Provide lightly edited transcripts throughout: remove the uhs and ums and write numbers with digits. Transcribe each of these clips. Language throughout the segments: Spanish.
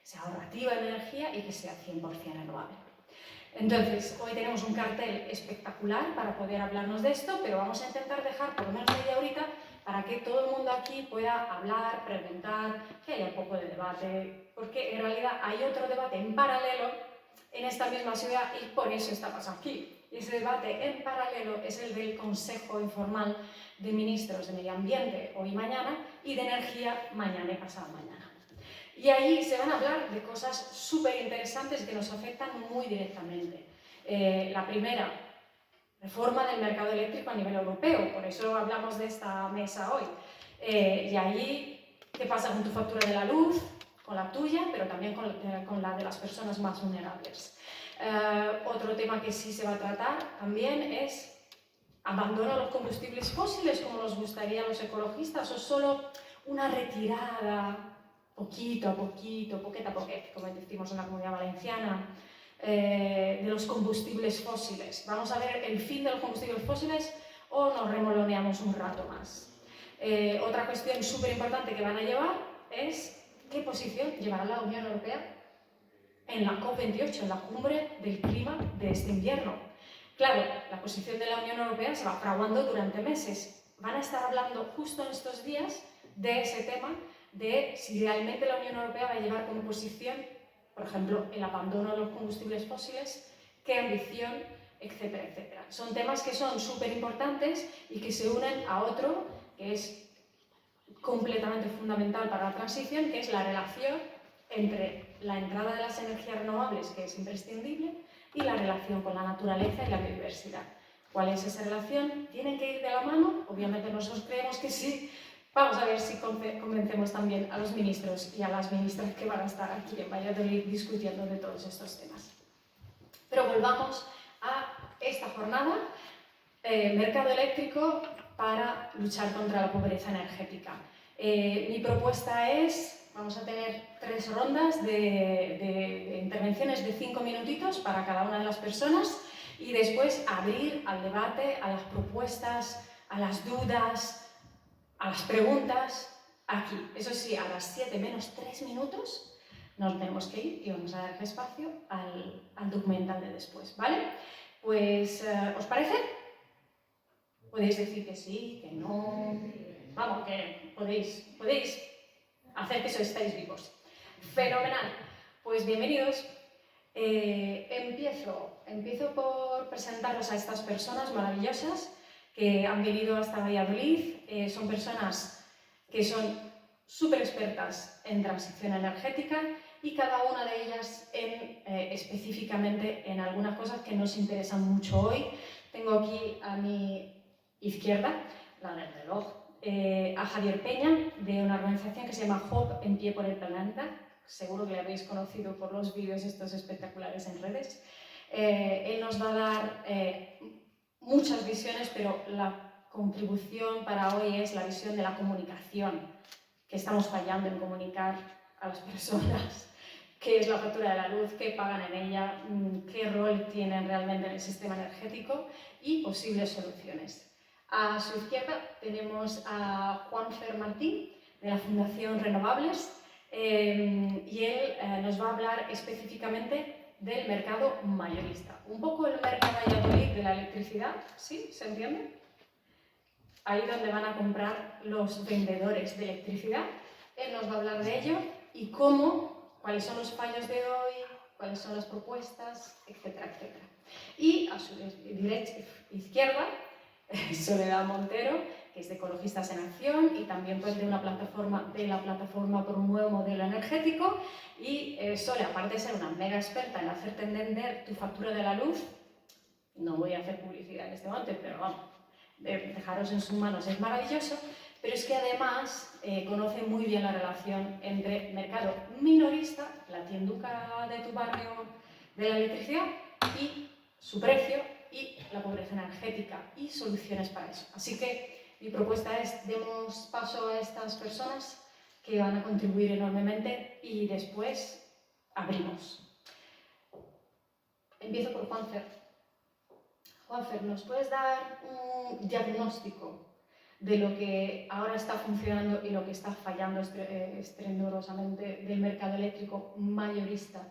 sea ahorrativa en energía y que sea 100% renovable. Entonces, hoy tenemos un cartel espectacular para poder hablarnos de esto, pero vamos a intentar dejar por lo menos media horita para que todo el mundo aquí pueda hablar, preguntar, que haya un poco de debate, porque en realidad hay otro debate en paralelo en esta misma ciudad y por eso estamos aquí. Y ese debate en paralelo es el del Consejo Informal de Ministros de Medio Ambiente hoy y mañana y de Energía mañana y pasado mañana. Y ahí se van a hablar de cosas súper interesantes que nos afectan muy directamente. La primera, reforma del mercado eléctrico a nivel europeo, por eso hablamos de esta mesa hoy. Y ahí, ¿qué pasa con tu factura de la luz? Con la tuya, pero también con la de las personas más vulnerables. Otro tema que sí se va a tratar también es abandono a los combustibles fósiles como nos gustaría a los ecologistas, o solo una retirada poquito a poquito, poqueta a poquet, como decimos en la Comunidad Valenciana, de los combustibles fósiles. ¿Vamos a ver el fin de los combustibles fósiles o nos remoloneamos un rato más? Otra cuestión súper importante que van a llevar es qué posición llevará la Unión Europea en la COP28, en la cumbre del clima de este invierno. Claro, la posición de la Unión Europea se va fraguando durante meses. Van a estar hablando justo en estos días de ese tema, de si realmente la Unión Europea va a llevar como posición, por ejemplo, el abandono de los combustibles fósiles, qué ambición, etcétera, etcétera. Son temas que son súper importantes y que se unen a otro que es completamente fundamental para la transición, que es la relación entre la entrada de las energías renovables, que es imprescindible, y la relación con la naturaleza y la biodiversidad. ¿Cuál es esa relación? ¿Tienen que ir de la mano? Obviamente nosotros creemos que sí. Vamos a ver si convencemos también a los ministros y a las ministras que van a estar aquí en Valladolid discutiendo de todos estos temas. Pero volvamos a esta jornada, mercado eléctrico para luchar contra la pobreza energética. Mi propuesta es, vamos a tener 3 rondas de intervenciones de 5 minutitos para cada una de las personas y después abrir al debate, a las propuestas, a las dudas, a las preguntas, aquí. Eso sí, a las 7 menos 3 minutos nos tenemos que ir y vamos a dar espacio al documental de después, ¿vale? Pues, ¿os parece? Podéis decir que sí, que no... Vamos, que podéis hacer que estéis vivos. Fenomenal. Pues bienvenidos. Empiezo por presentaros a estas personas maravillosas que han venido hasta Valladolid. Son personas que son súper expertas en transición energética y cada una de ellas específicamente en algunas cosas que nos interesan mucho hoy. Tengo aquí a mi izquierda, la del reloj, a Javier Peña, de una organización que se llama Hope, en pie por el planeta. Seguro que le habéis conocido por los vídeos estos espectaculares en redes. Él nos va a dar muchas visiones, pero la contribución para hoy es la visión de la comunicación, que estamos fallando en comunicar a las personas qué es la factura de la luz, qué pagan en ella, qué rol tienen realmente en el sistema energético y posibles soluciones. A su izquierda tenemos a Juanfer Martín, de la Fundación Renovables, y él nos va a hablar específicamente del mercado mayorista. Un poco el mercado Valladolid de la electricidad, ¿sí? ¿Se entiende? Ahí donde van a comprar los vendedores de electricidad. Él nos va a hablar de ello y cuáles son los fallos de hoy, cuáles son las propuestas, etcétera, etcétera. Y a su izquierda, Soledad Montero, que es de Ecologistas en Acción y también pues, de la plataforma por un nuevo modelo energético. Y Sole, aparte de ser una mega experta en hacerte entender tu factura de la luz, no voy a hacer publicidad en este momento, pero vamos, dejaros en sus manos, es maravilloso, pero es que además conoce muy bien la relación entre mercado minorista, la tienduca de tu barrio de la electricidad, y su precio, y la pobreza energética y soluciones para eso. Así que mi propuesta es, demos paso a estas personas que van a contribuir enormemente y después abrimos. Empiezo por Juanfer. Juanfer, ¿nos puedes dar un diagnóstico de lo que ahora está funcionando y lo que está fallando estrendorosamente del mercado eléctrico mayorista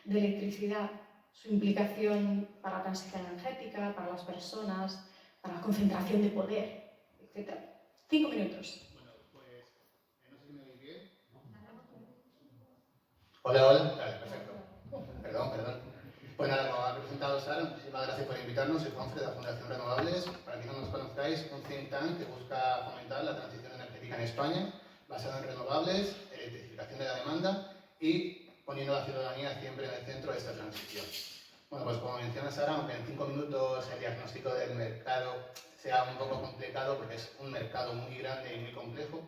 de electricidad, su implicación para la transición energética, para las personas, para la concentración de poder, etc. 5 minutos. Bueno, pues no sé si me oís bien. Hola, hola. Vale, perfecto. Perdón. Pues nada, como ha presentado Sara, muchísimas gracias por invitarnos. Soy Juanfre de la Fundación Renovables. Para que no nos conozcáis, un think tank que busca fomentar la transición energética en España, basado en renovables, electrificación de la demanda y poniendo a la ciudadanía siempre en el centro de esta transición. Bueno, pues como menciona Sara, aunque en 5 minutos el diagnóstico del mercado sea un poco complicado, porque es un mercado muy grande y muy complejo,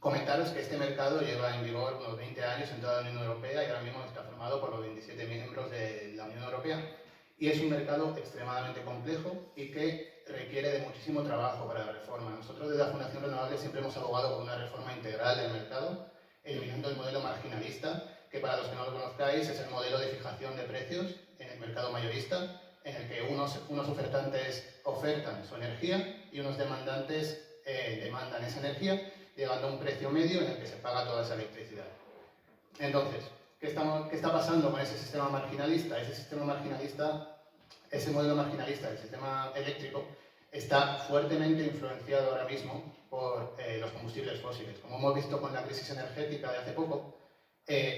comentaros que este mercado lleva en vigor unos 20 años en toda la Unión Europea y ahora mismo está formado por los 27 miembros de la Unión Europea y es un mercado extremadamente complejo y que requiere de muchísimo trabajo para la reforma. Nosotros desde la Fundación Renovables siempre hemos abogado por una reforma integral del mercado, eliminando el modelo marginalista, que para los que no lo conozcáis es el modelo de fijación de precios en el mercado mayorista, en el que unos ofertantes ofertan su energía y unos demandantes demandan esa energía, llegando a un precio medio en el que se paga toda esa electricidad. Entonces, ¿qué está pasando con ese sistema marginalista? Ese modelo marginalista del sistema eléctrico está fuertemente influenciado ahora mismo por los combustibles fósiles. Como hemos visto con la crisis energética de hace poco,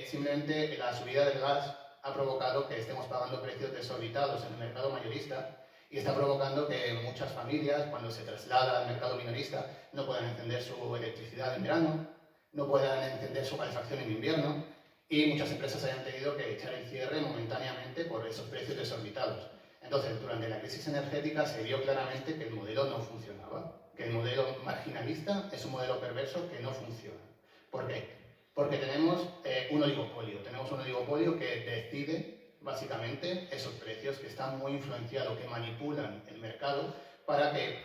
simplemente la subida del gas ha provocado que estemos pagando precios desorbitados en el mercado mayorista y está provocando que muchas familias, cuando se traslada al mercado minorista, no puedan encender su electricidad en verano, no puedan encender su calefacción en invierno y muchas empresas hayan tenido que echar el cierre momentáneamente por esos precios desorbitados. Entonces, durante la crisis energética se vio claramente que el modelo no funcionaba, que el modelo marginalista es un modelo perverso que no funciona. ¿Por qué? Porque tenemos un oligopolio que decide básicamente esos precios, que están muy influenciados, que manipulan el mercado para que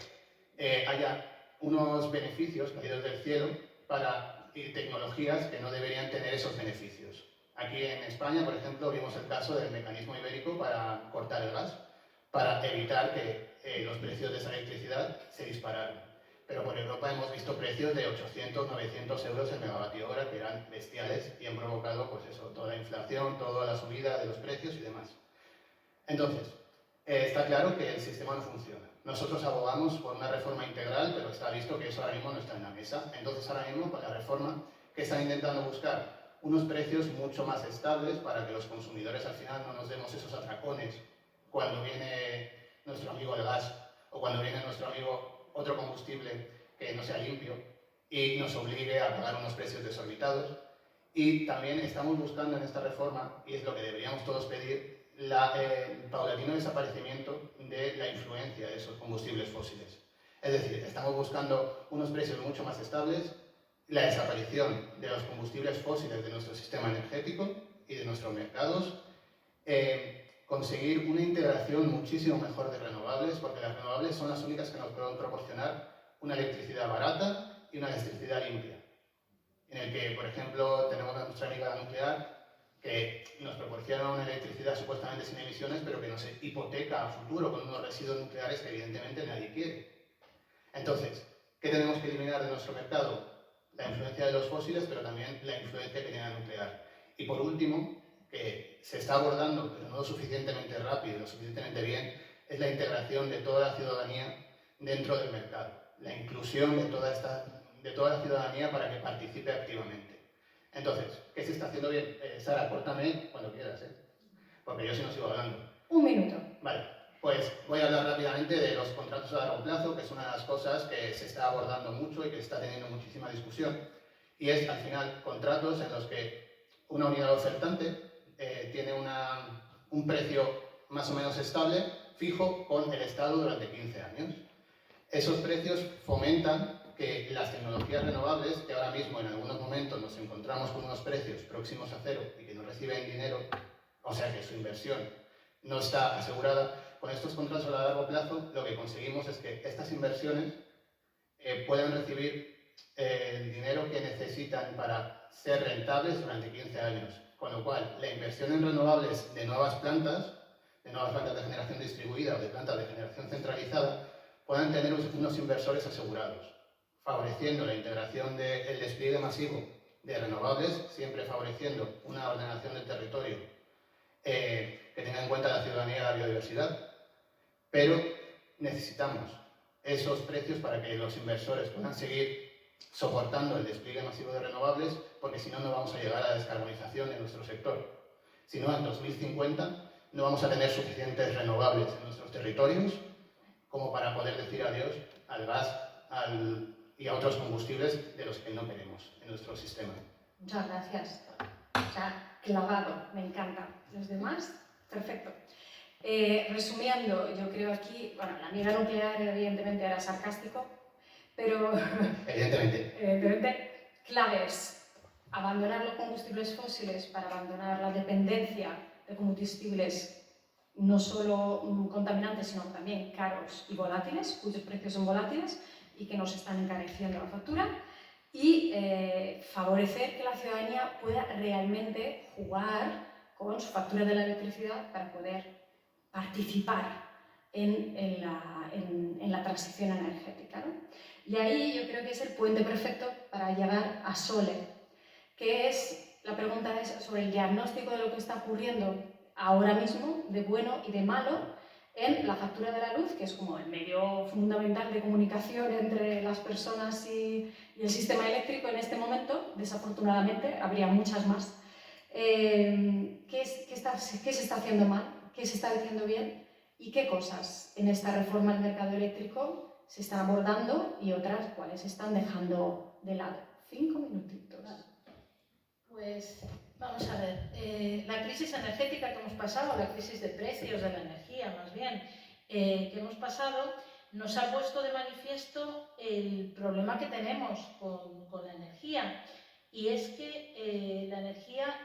haya unos beneficios caídos del cielo para tecnologías que no deberían tener esos beneficios. Aquí en España, por ejemplo, vimos el caso del mecanismo ibérico para cortar el gas, para evitar que los precios de esa electricidad se dispararan. Pero por Europa hemos visto precios de 800, 900 euros el megavatio hora, que eran bestiales y han provocado pues eso, toda la inflación, toda la subida de los precios y demás. Entonces, está claro que el sistema no funciona. Nosotros abogamos por una reforma integral, pero está visto que eso ahora mismo no está en la mesa. Entonces, ahora mismo, con la reforma, que están intentando buscar unos precios mucho más estables para que los consumidores al final no nos demos esos atracones cuando viene nuestro amigo el gas o cuando viene nuestro amigo otro combustible que no sea limpio y nos obligue a pagar unos precios desorbitados. Y también estamos buscando en esta reforma, y es lo que deberíamos todos pedir, el paulatino desaparecimiento de la influencia de esos combustibles fósiles. Es decir, estamos buscando unos precios mucho más estables, la desaparición de los combustibles fósiles de nuestro sistema energético y de nuestros mercados, conseguir una integración muchísimo mejor de renovables, porque las renovables son las únicas que nos pueden proporcionar una electricidad barata y una electricidad limpia. En el que, por ejemplo, tenemos a nuestra amiga nuclear, que nos proporciona una electricidad supuestamente sin emisiones, pero que nos hipoteca a futuro con unos residuos nucleares que evidentemente nadie quiere. Entonces, ¿qué tenemos que eliminar de nuestro mercado? La influencia de los fósiles, pero también la influencia que tiene la nuclear. Y por último, que se está abordando, pero no lo suficientemente rápido y lo suficientemente bien, es la integración de toda la ciudadanía dentro del mercado. La inclusión de toda la ciudadanía para que participe activamente. Entonces, ¿qué se está haciendo bien? Sara, córtame cuando quieras, porque yo sí no sigo hablando. 1 minuto. Vale, pues voy a hablar rápidamente de los contratos a largo plazo, que es una de las cosas que se está abordando mucho y que está teniendo muchísima discusión. Y es, al final, contratos en los que una unidad ofertante tiene un precio más o menos estable, fijo, con el Estado durante 15 años. Esos precios fomentan que las tecnologías renovables, que ahora mismo en algunos momentos nos encontramos con unos precios próximos a cero y que no reciben dinero, o sea que su inversión no está asegurada, con estos contratos a largo plazo lo que conseguimos es que estas inversiones puedan recibir el dinero que necesitan para ser rentables durante 15 años. Con lo cual, la inversión en renovables de nuevas plantas de generación distribuida o de plantas de generación centralizada, puedan tener unos inversores asegurados, favoreciendo la integración del despliegue masivo de renovables, siempre favoreciendo una ordenación del territorio que tenga en cuenta la ciudadanía y la biodiversidad, pero necesitamos esos precios para que los inversores puedan seguir soportando el despliegue masivo de renovables, porque si no, no vamos a llegar a la descarbonización en nuestro sector. Si no, en 2050 no vamos a tener suficientes renovables en nuestros territorios como para poder decir adiós al gas y a otros combustibles de los que no queremos en nuestro sistema. Muchas gracias. O sea, clavado, me encanta. Los demás, perfecto. Resumiendo, yo creo aquí, bueno, la amiga nuclear evidentemente era sarcástico, pero evidentemente, claves: abandonar los combustibles fósiles para abandonar la dependencia de combustibles no solo contaminantes, sino también caros y volátiles, cuyos precios son volátiles y que nos están encareciendo la factura, y favorecer que la ciudadanía pueda realmente jugar con su factura de la electricidad para poder participar en la transición energética, ¿no? Y ahí yo creo que es el puente perfecto para llegar a Sole, que es, la pregunta es sobre el diagnóstico de lo que está ocurriendo ahora mismo, de bueno y de malo, en la factura de la luz, que es como el medio fundamental de comunicación entre las personas y el sistema eléctrico en este momento. Desafortunadamente, habría muchas más. ¿Qué se está haciendo mal? ¿Qué se está haciendo bien? ¿Y qué cosas en esta reforma del mercado eléctrico se están abordando y otras cuáles se están dejando de lado? 5 minutitos. Pues vamos a ver, la crisis energética que hemos pasado, la crisis de precios de la energía más bien, que hemos pasado, nos ha puesto de manifiesto el problema que tenemos con la energía, y es que la energía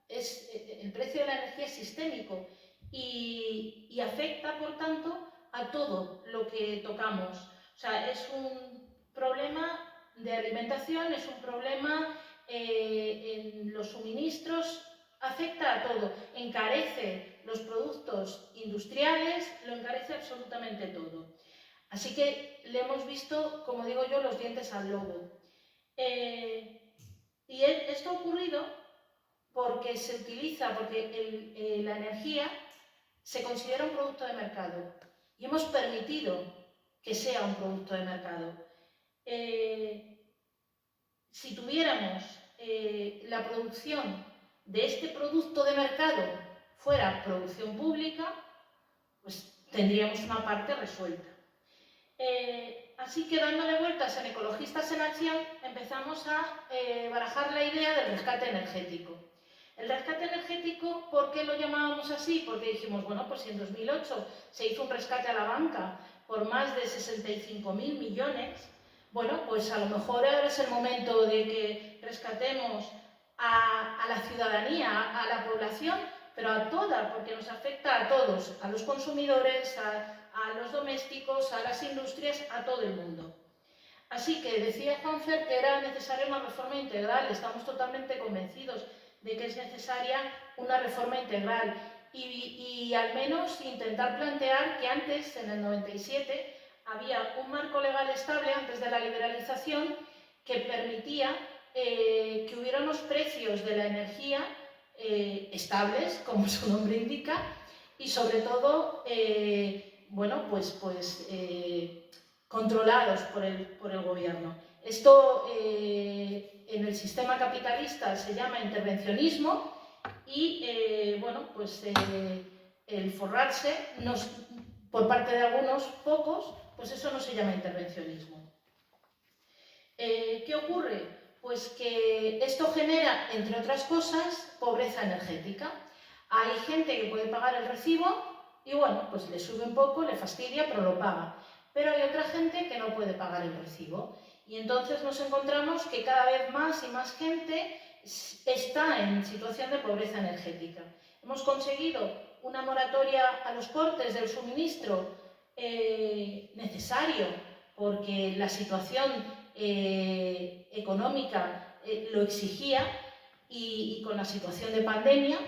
el precio de la energía es sistémico y afecta, por tanto, a todo lo que tocamos. O sea, es un problema de alimentación, es un problema en los suministros, afecta a todo, encarece los productos industriales, lo encarece absolutamente todo. Así que le hemos visto, como digo yo, los dientes al lobo. Y esto ha ocurrido porque la energía se considera un producto de mercado y hemos permitido que sea un producto de mercado. Si tuviéramos la producción de este producto de mercado fuera producción pública, pues tendríamos una parte resuelta. Así que, dándole vueltas en Ecologistas en Acción, empezamos a barajar la idea del rescate energético. El rescate energético, ¿por qué lo llamábamos así? Porque dijimos, bueno, pues si en 2008 se hizo un rescate a la banca por más de 65.000 millones, bueno, pues a lo mejor ahora es el momento de que rescatemos a la ciudadanía, a la población, pero a toda, porque nos afecta a todos, a los consumidores, a los domésticos, a las industrias, a todo el mundo. Así que decía Juanfer que era necesaria una reforma integral. Estamos totalmente convencidos de que es necesaria una reforma integral y al menos intentar plantear que antes, en el 97, había un marco legal estable antes de la liberalización que permitía que hubiera unos precios de la energía estables, como su nombre indica, y sobre todo bueno, pues controlados por el gobierno. Esto en el sistema capitalista se llama intervencionismo y bueno, pues el forrarse por parte de algunos pocos, pues eso no se llama intervencionismo. ¿Qué ocurre? Pues que esto genera, entre otras cosas, pobreza energética. Hay gente que puede pagar el recibo y bueno, pues le sube un poco, le fastidia, pero lo paga. Pero hay otra gente que no puede pagar el recibo. Y entonces nos encontramos que cada vez más y más gente está en situación de pobreza energética. Hemos conseguido una moratoria a los cortes del suministro necesario, porque la situación económica lo exigía y con la situación de pandemia,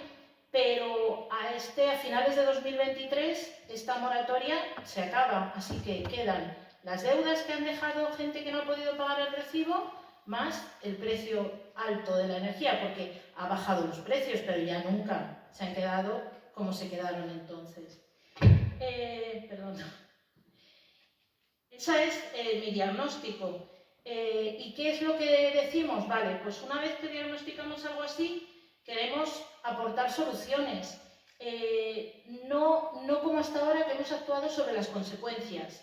pero a finales de 2023 esta moratoria se acaba, así que quedan las deudas que han dejado gente que no ha podido pagar el recibo, más el precio alto de la energía, porque ha bajado los precios, pero ya nunca se han quedado como se quedaron entonces. Perdón. Ese es mi diagnóstico. ¿Y qué es lo que decimos? Vale, pues una vez que diagnosticamos algo así, queremos aportar soluciones. No como hasta ahora que hemos actuado sobre las consecuencias.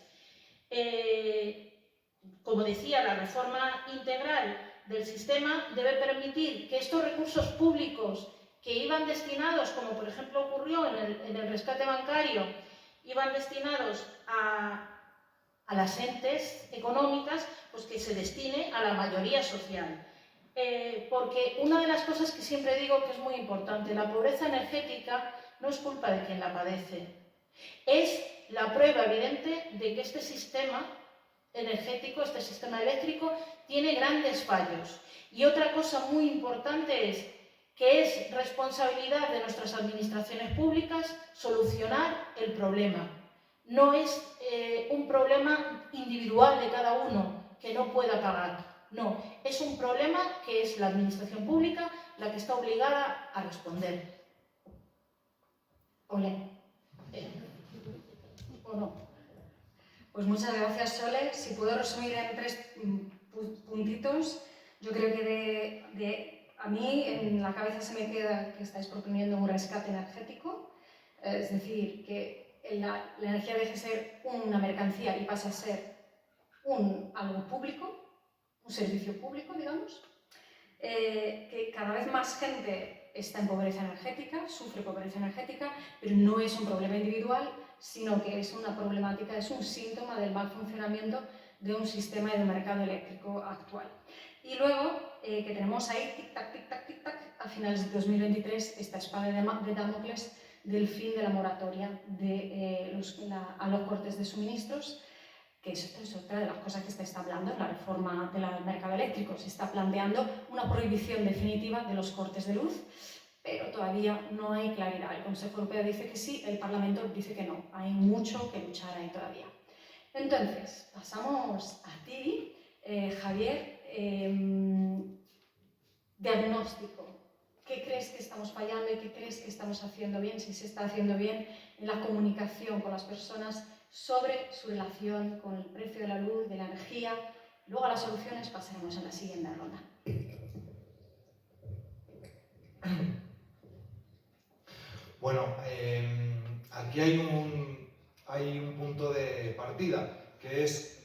Como decía, la reforma integral del sistema debe permitir que estos recursos públicos que iban destinados, como por ejemplo ocurrió en el rescate bancario, iban destinados a las entes económicas, pues que se destine a la mayoría social. Porque una de las cosas que siempre digo que es muy importante, la pobreza energética no es culpa de quien la padece, es la prueba evidente de que este sistema energético, este sistema eléctrico, tiene grandes fallos. Y otra cosa muy importante es que es responsabilidad de nuestras administraciones públicas solucionar el problema. No es un problema individual de cada uno que no pueda pagar. No, es un problema que es la administración pública la que está obligada a responder. Ole. ¿O no? Pues muchas gracias, Sole. Si puedo resumir en 3 puntitos, yo creo que a mí en la cabeza se me queda que estáis proponiendo un rescate energético, es decir, que la energía deje de ser una mercancía y pase a ser algo público, un servicio público, digamos, que cada vez más gente está en pobreza energética, sufre pobreza energética, pero no es un problema individual, sino que es una problemática, es un síntoma del mal funcionamiento de un sistema de mercado eléctrico actual. Y luego, que tenemos ahí, tic-tac, tic-tac, tic-tac, a finales de 2023, esta espada de Damocles del fin de la moratoria a los cortes de suministros, que esto es otra de las cosas que se está hablando en la reforma del mercado eléctrico. Se está planteando una prohibición definitiva de los cortes de luz, pero todavía no hay claridad. El Consejo Europeo dice que sí, el Parlamento dice que no. Hay mucho que luchar ahí todavía. Entonces, pasamos a ti, Javier. Diagnóstico. ¿Qué crees que estamos fallando y qué crees que estamos haciendo bien? Si se está haciendo bien en la comunicación con las personas sobre su relación con el precio de la luz, de la energía. Luego a las soluciones pasaremos en la siguiente ronda. Bueno, aquí hay un punto de partida, que es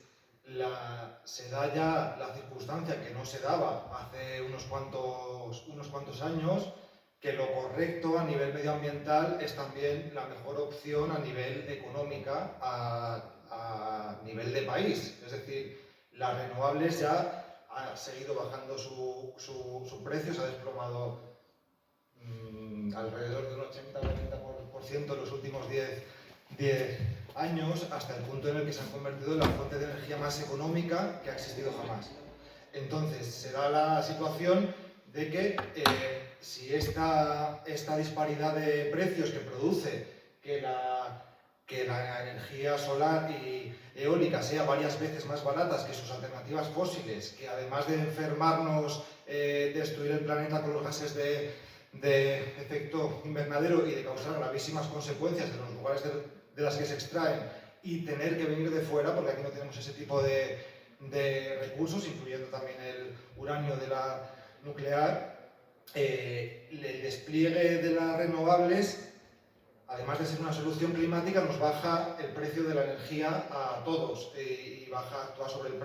se da ya la circunstancia que no se daba hace unos cuantos años, que lo correcto a nivel medioambiental es también la mejor opción a nivel económica, a nivel de país. Es decir, las renovables ya ha seguido bajando su precio, se ha desplomado alrededor de un 80-90% en los últimos 10 años, hasta el punto en el que se han convertido en la fuente de energía más económica que ha existido jamás. Entonces, se da la situación de que si esta disparidad de precios que produce que la energía solar y eólica sea varias veces más baratas que sus alternativas fósiles, que además de enfermarnos, destruir el planeta con los gases de efecto invernadero y de causar gravísimas consecuencias en los lugares de las que se extraen y tener que venir de fuera, porque aquí no tenemos ese tipo de recursos, incluyendo también el uranio de la nuclear, el despliegue de las renovables, además de ser una solución climática, nos baja el precio de la energía a todos y actúa sobre el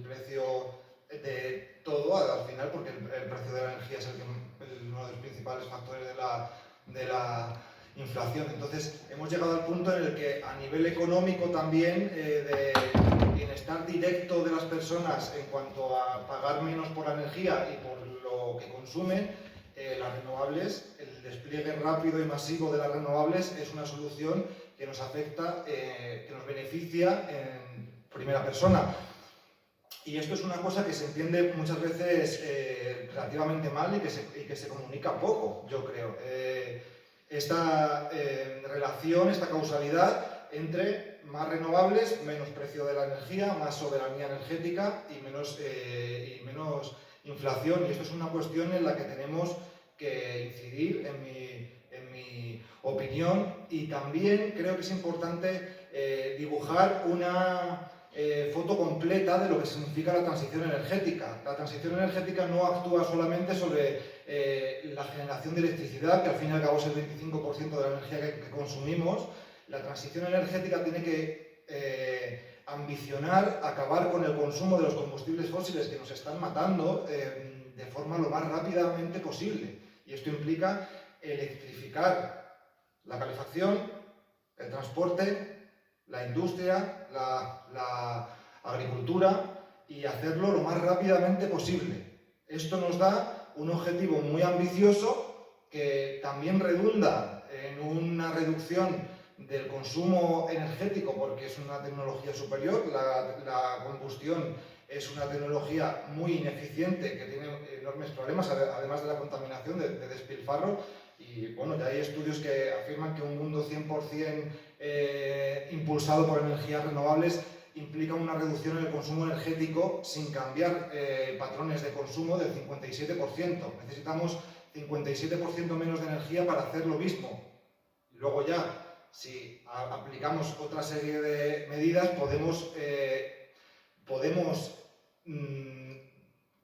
precio de todo al final, porque el precio de la energía es uno de los principales factores de la inflación. Entonces, hemos llegado al punto en el que a nivel económico también, de bienestar directo de las personas en cuanto a pagar menos por la energía y por lo que consumen, las renovables, el despliegue rápido y masivo de las renovables es una solución que nos afecta, que nos beneficia en primera persona. Y esto es una cosa que se entiende muchas veces relativamente mal y que se comunica poco, yo creo. Esta relación, esta causalidad entre más renovables, menos precio de la energía, más soberanía energética y menos inflación. Y esto es una cuestión en la que tenemos que incidir, en mi opinión, y también creo que es importante dibujar una foto completa de lo que significa la transición energética. La transición energética no actúa solamente sobre la generación de electricidad, que al fin y al cabo es el 25% de la energía que consumimos. La transición energética tiene que ambicionar acabar con el consumo de los combustibles fósiles que nos están matando de forma lo más rápidamente posible. Y esto implica electrificar la calefacción, el transporte, la industria, la agricultura, y hacerlo lo más rápidamente posible. Esto nos da un objetivo muy ambicioso que también redunda en una reducción del consumo energético, porque es una tecnología superior. La combustión es una tecnología muy ineficiente que tiene enormes problemas, además de la contaminación, de despilfarro. Y bueno, ya hay estudios que afirman que un mundo 100% impulsado por energías renovables implica una reducción en el consumo energético sin cambiar patrones de consumo del 57%. Necesitamos 57% menos de energía para hacer lo mismo. Luego ya, si aplicamos otra serie de medidas, podemos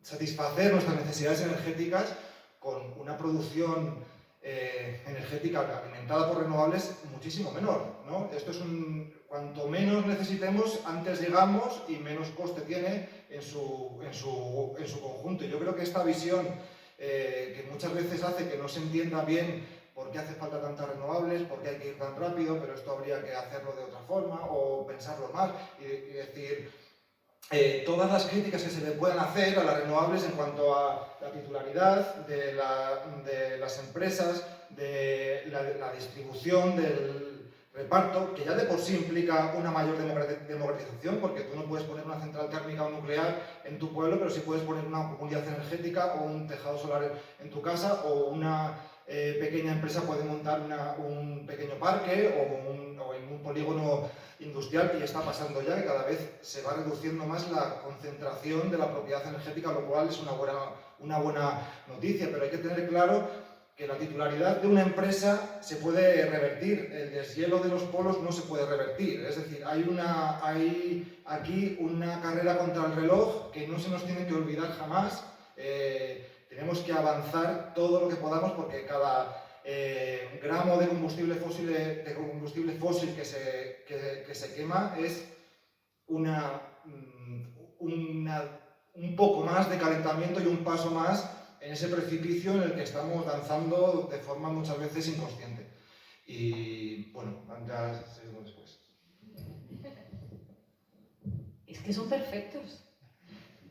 satisfacer nuestras necesidades energéticas con una producción energética alimentada por renovables muchísimo menor, ¿no? Esto es cuanto menos necesitemos, antes llegamos y menos coste tiene en su conjunto. Y yo creo que esta visión que muchas veces hace que no se entienda bien por qué hace falta tantas renovables, por qué hay que ir tan rápido, pero esto habría que hacerlo de otra forma o pensarlo más y decir todas las críticas que se le puedan hacer a las renovables en cuanto a la titularidad de las empresas, de la distribución, del reparto, que ya de por sí implica una mayor democratización, porque tú no puedes poner una central térmica o nuclear en tu pueblo, pero sí puedes poner una unidad energética o un tejado solar en tu casa, o una pequeña empresa puede montar un pequeño parque o en un polígono industrial, y está pasando ya que cada vez se va reduciendo más la concentración de la propiedad energética, lo cual es una buena noticia, pero hay que tener claro que la titularidad de una empresa se puede revertir, el deshielo de los polos no se puede revertir, es decir, hay aquí una carrera contra el reloj que no se nos tiene que olvidar jamás. Tenemos que avanzar todo lo que podamos, porque cada gramo de combustible fósil que se quema es un poco más de calentamiento y un paso más en ese precipicio en el que estamos danzando de forma muchas veces inconsciente. Y bueno, ya seguimos después. Es que son perfectos.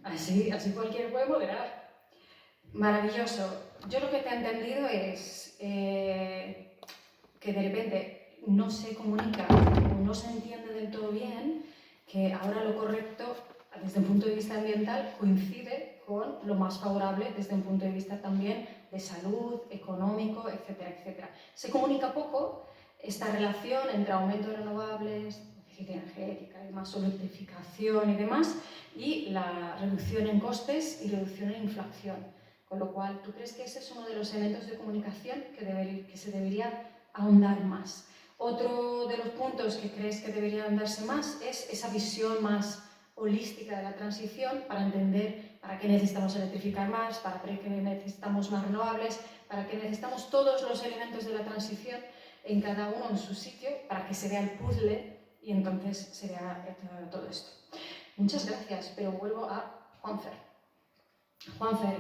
Así cualquiera puede moderar. Maravilloso. Yo lo que te he entendido es que de repente no se comunica o no se entiende del todo bien que ahora lo correcto desde un punto de vista ambiental coincide con lo más favorable desde un punto de vista también de salud, económico, etcétera, etcétera. Se comunica poco esta relación entre aumento de renovables, eficiencia energética y demás, electrificación y demás, y la reducción en costes y reducción en inflación. Con lo cual, ¿tú crees que ese es uno de los elementos de comunicación que se debería ahondar más? Otro de los puntos que crees que debería ahondarse más es esa visión más holística de la transición, para entender para qué necesitamos electrificar más, para qué necesitamos más renovables, para qué necesitamos todos los elementos de la transición en cada uno en su sitio, para que se vea el puzzle y entonces se vea todo esto. Muchas gracias, pero vuelvo a Juanfer. Juanfer,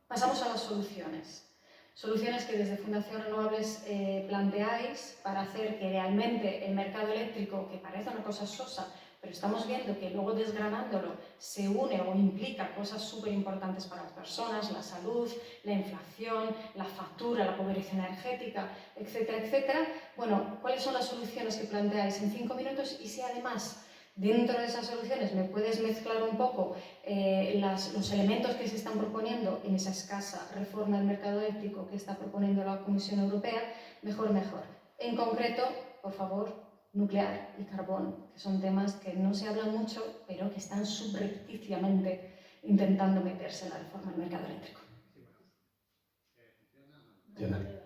pasamos a las soluciones. Soluciones que desde Fundación Renovables planteáis para hacer que realmente el mercado eléctrico, que parece una cosa sosa, pero estamos viendo que luego desgranándolo se une o implica cosas súper importantes para las personas, la salud, la inflación, la factura, la pobreza energética, etcétera, etcétera. Bueno, ¿cuáles son las soluciones que planteáis en 5 minutos? Y si además Dentro de esas soluciones me puedes mezclar un poco los elementos que se están proponiendo en esa escasa reforma del mercado eléctrico que está proponiendo la Comisión Europea, mejor, mejor. En concreto, por favor, nuclear y carbón, que son temas que no se hablan mucho, pero que están subrepticiamente intentando meterse en la reforma del mercado eléctrico.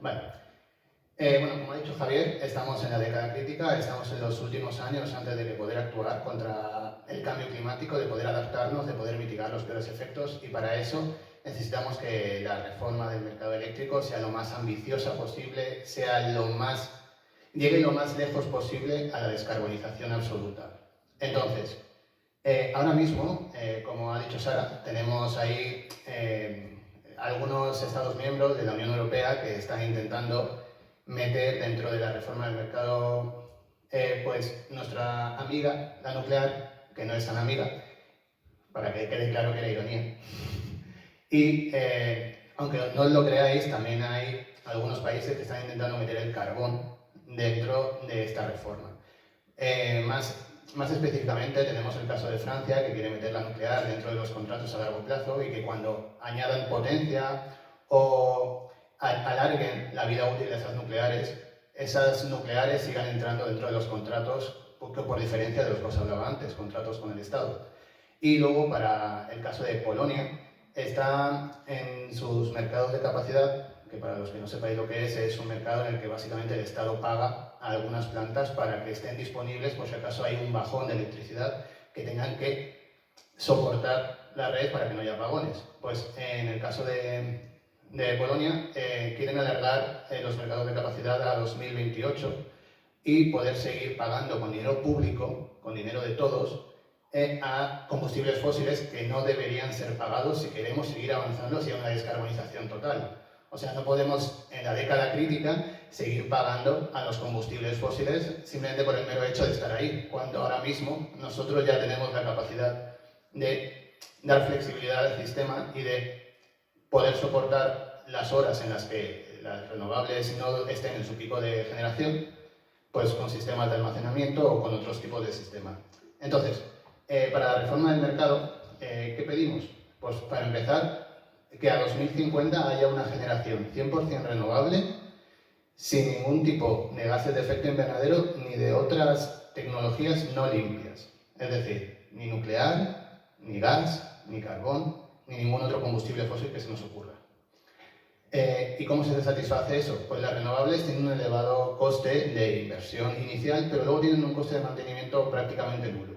Vale. Bueno, como ha dicho Javier, estamos en la década crítica, estamos en los últimos años antes de poder actuar contra el cambio climático, de poder adaptarnos, de poder mitigar los peores efectos, y para eso necesitamos que la reforma del mercado eléctrico sea lo más ambiciosa posible, llegue lo más lejos posible a la descarbonización absoluta. Entonces, ahora mismo, como ha dicho Sara, tenemos ahí algunos Estados miembros de la Unión Europea que están intentando meter dentro de la reforma del mercado pues nuestra amiga, la nuclear, que no es tan amiga, para que quede claro que era ironía. Y aunque no os lo creáis, también hay algunos países que están intentando meter el carbón dentro de esta reforma. Más específicamente tenemos el caso de Francia, que quiere meter la nuclear dentro de los contratos a largo plazo y que cuando añadan potencia o alarguen la vida útil de esas nucleares sigan entrando dentro de los contratos, por diferencia de los que os hablaba antes, contratos con el Estado. Y luego, para el caso de Polonia, está en sus mercados de capacidad, que para los que no sepáis lo que es un mercado en el que básicamente el Estado paga a algunas plantas para que estén disponibles por si acaso hay un bajón de electricidad que tengan que soportar la red para que no haya apagones. Pues en el caso de Polonia quieren alargar los mercados de capacidad a 2028 y poder seguir pagando con dinero público, con dinero de todos, a combustibles fósiles que no deberían ser pagados si queremos seguir avanzando hacia una descarbonización total. O sea, no podemos en la década crítica seguir pagando a los combustibles fósiles simplemente por el mero hecho de estar ahí, cuando ahora mismo nosotros ya tenemos la capacidad de dar flexibilidad al sistema y de poder soportar las horas en las que las renovables no estén en su pico de generación, pues con sistemas de almacenamiento o con otros tipos de sistemas. Entonces, para la reforma del mercado, ¿qué pedimos? Pues para empezar, que a 2050 haya una generación 100% renovable, sin ningún tipo de gases de efecto invernadero ni de otras tecnologías no limpias. Es decir, ni nuclear, ni gas, ni carbón, ni ningún otro combustible fósil que se nos ocurra. ¿Y cómo se satisface eso? Pues las renovables tienen un elevado coste de inversión inicial, pero luego tienen un coste de mantenimiento prácticamente nulo.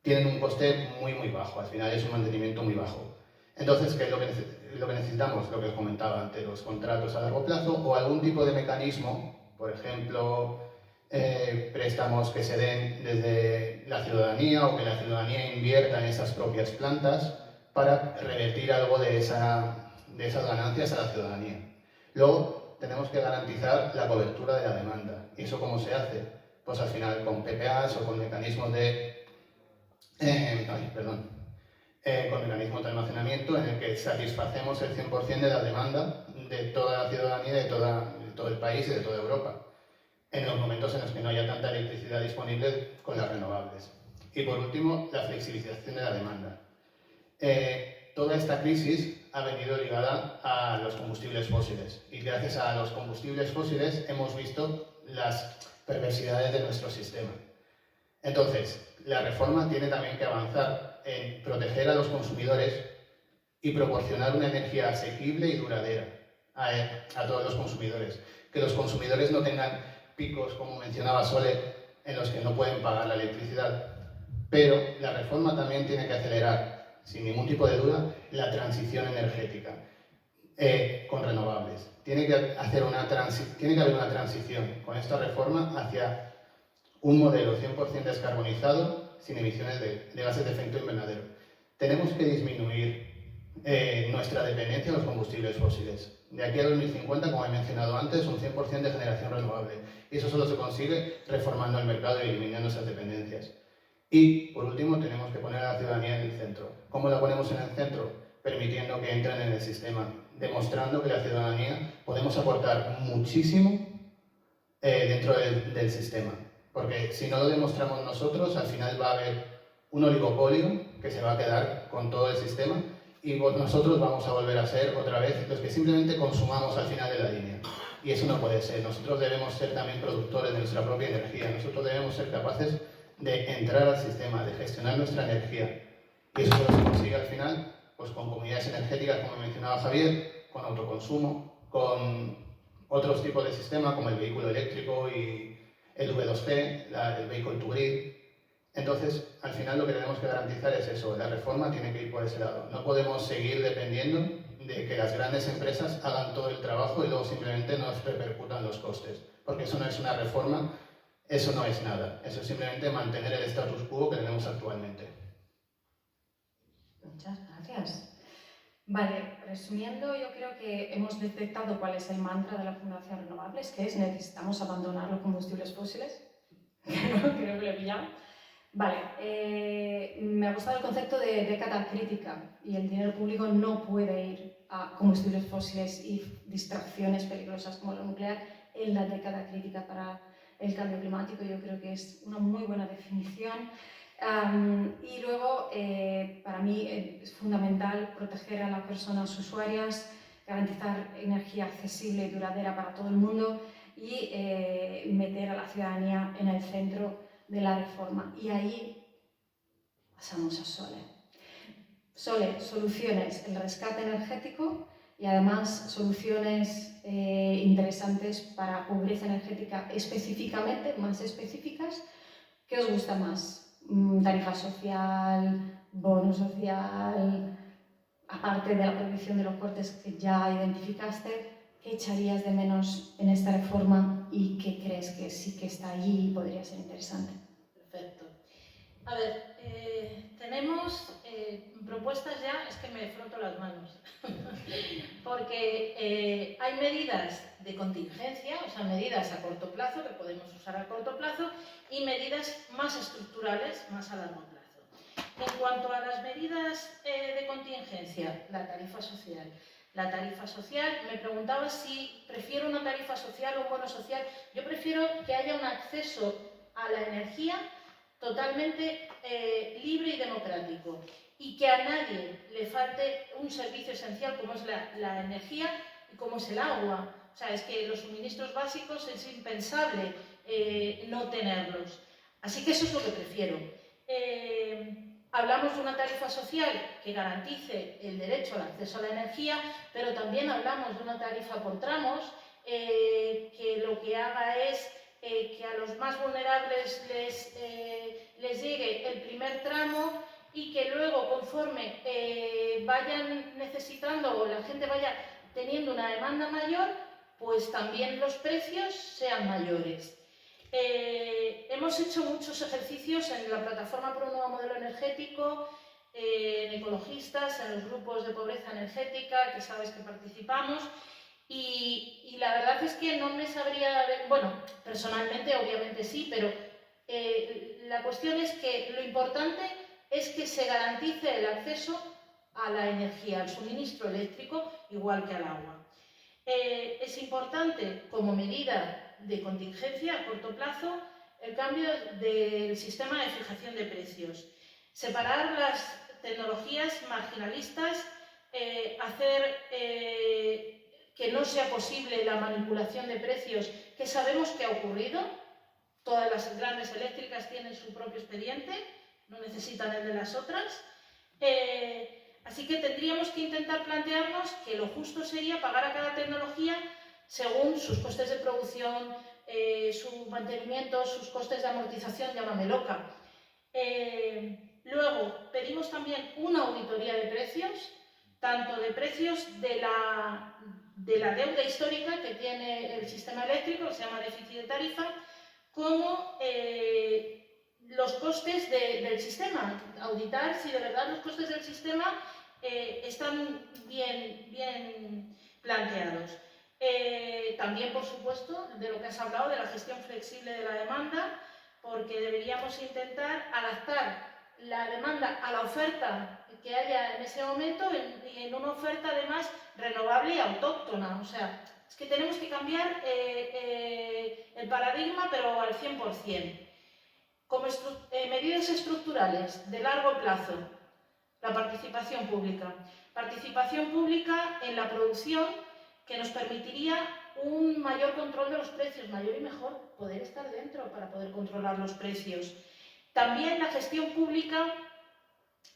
Tienen un coste muy bajo, al final es un mantenimiento muy bajo. Entonces, ¿qué es lo que necesitamos? Lo que os comentaba antes, los contratos a largo plazo o algún tipo de mecanismo, por ejemplo, préstamos que se den desde la ciudadanía o que la ciudadanía invierta en esas propias plantas para revertir algo de esas ganancias a la ciudadanía. Luego, tenemos que garantizar la cobertura de la demanda. ¿Y eso cómo se hace? Pues al final con PPAs o con mecanismos con mecanismos de almacenamiento en el que satisfacemos el 100% de la demanda de toda la ciudadanía, de todo el país y de toda Europa, en los momentos en los que no haya tanta electricidad disponible con las renovables. Y por último, la flexibilización de la demanda. Toda esta crisis ha venido ligada a los combustibles fósiles y gracias a los combustibles fósiles hemos visto las perversidades de nuestro sistema. Entonces, la reforma tiene también que avanzar en proteger a los consumidores y proporcionar una energía asequible y duradera a todos los consumidores. Que los consumidores no tengan picos, como mencionaba Sole, en los que no pueden pagar la electricidad. Pero la reforma también tiene que acelerar, sin ningún tipo de duda, la transición energética con renovables. Tiene que haber una transición con esta reforma hacia un modelo 100% descarbonizado, sin emisiones de gases de efecto invernadero. Tenemos que disminuir nuestra dependencia de los combustibles fósiles. De aquí a 2050, como he mencionado antes, un 100% de generación renovable. Y eso solo se consigue reformando el mercado y eliminando esas dependencias. Y, por último, tenemos que poner a la ciudadanía en el centro. ¿Cómo la ponemos en el centro? Permitiendo que entren en el sistema, demostrando que la ciudadanía podemos aportar muchísimo dentro del sistema. Porque si no lo demostramos nosotros, al final va a haber un oligopolio que se va a quedar con todo el sistema y nosotros vamos a volver a ser otra vez los que simplemente consumamos al final de la línea. Y eso no puede ser. Nosotros debemos ser también productores de nuestra propia energía. Nosotros debemos ser capaces de entrar al sistema, de gestionar nuestra energía. Y eso solo se consigue al final pues con comunidades energéticas, como mencionaba Javier, con autoconsumo, con otros tipos de sistemas como el vehículo eléctrico y el V2P, el Vehicle to Grid. Entonces, al final lo que tenemos que garantizar es eso, la reforma tiene que ir por ese lado. No podemos seguir dependiendo de que las grandes empresas hagan todo el trabajo y luego simplemente nos repercutan los costes, porque eso no es una reforma, eso no es nada, eso es simplemente mantener el status quo que tenemos actualmente. Muchas gracias. Vale, resumiendo, yo creo que hemos detectado cuál es el mantra de la Fundación Renovables, que es necesitamos abandonar los combustibles fósiles. Creo que lo he pillado. Vale, me ha gustado el concepto de década crítica y el dinero público no puede ir a combustibles fósiles y distracciones peligrosas como lo nuclear en la década crítica para el cambio climático. Yo creo que es una muy buena definición. Y luego, para mí es fundamental proteger a las personas usuarias, garantizar energía accesible y duradera para todo el mundo y meter a la ciudadanía en el centro de la reforma. Y ahí pasamos a Sole. Sole, soluciones, el rescate energético y además soluciones interesantes para pobreza energética específicamente, más específicas. ¿Qué os gusta más? Tarifa social, bono social, aparte de la prohibición de los cortes que ya identificaste, ¿qué echarías de menos en esta reforma y qué crees que sí que está allí y podría ser interesante? Perfecto. A ver, tenemos propuestas ya, es que me froto las manos, porque hay medidas de contingencia, o sea, medidas a corto plazo que podemos usar a corto plazo y medidas más estructurales, más a largo plazo. En cuanto a las medidas de contingencia, la tarifa social. La tarifa social, me preguntaba si prefiero una tarifa social o un bono social. Yo prefiero que haya un acceso a la energía totalmente libre y democrático y que a nadie le falte un servicio esencial como es la energía y como es el agua. O sea, es que los suministros básicos es impensable no tenerlos. Así que eso es lo que prefiero. Hablamos de una tarifa social que garantice el derecho al acceso a la energía, pero también hablamos de una tarifa por tramos que lo que haga es que a los más vulnerables les llegue el primer tramo y que luego, conforme vayan necesitando o la gente vaya teniendo una demanda mayor, pues también los precios sean mayores. Hemos hecho muchos ejercicios en la plataforma por un nuevo modelo energético, en ecologistas, en los grupos de pobreza energética, que sabes que participamos, y la verdad es que no me sabría, bueno, personalmente obviamente sí, pero la cuestión es que lo importante es que se garantice el acceso a la energía, al suministro eléctrico, igual que al agua. Es importante, como medida de contingencia a corto plazo, el cambio del sistema de fijación de precios. Separar las tecnologías marginalistas, hacer que no sea posible la manipulación de precios, que sabemos que ha ocurrido. Todas las grandes eléctricas tienen su propio expediente, no necesitan el de las otras. Así que tendríamos que intentar plantearnos que lo justo sería pagar a cada tecnología según sus costes de producción, su mantenimiento, sus costes de amortización, llámame loca. Luego, pedimos también una auditoría de precios, tanto de precios de la deuda histórica que tiene el sistema eléctrico, que se llama déficit de tarifa, como los costes del sistema. Auditar si de verdad los costes del sistema están bien planteados. También, por supuesto, de lo que has hablado, de la gestión flexible de la demanda, porque deberíamos intentar adaptar la demanda a la oferta que haya en ese momento y en una oferta además renovable y autóctona. O sea, es que tenemos que cambiar el paradigma, pero al 100%. Como medidas estructurales de largo plazo, la participación pública. Participación pública en la producción que nos permitiría un mayor control de los precios, mayor y mejor, poder estar dentro para poder controlar los precios. También la gestión pública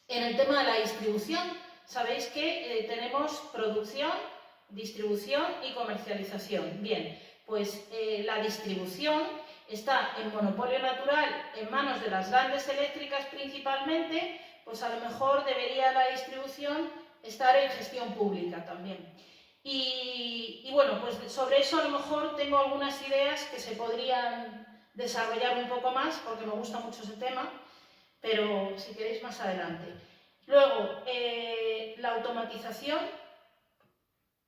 en el tema de la distribución. Sabéis que tenemos producción, distribución y comercialización. Bien, pues la distribución está en monopolio natural en manos de las grandes eléctricas principalmente, pues a lo mejor debería la distribución estar en gestión pública también. Y bueno, pues sobre eso a lo mejor tengo algunas ideas que se podrían desarrollar un poco más, porque me gusta mucho ese tema, pero si queréis más adelante. Luego, la automatización,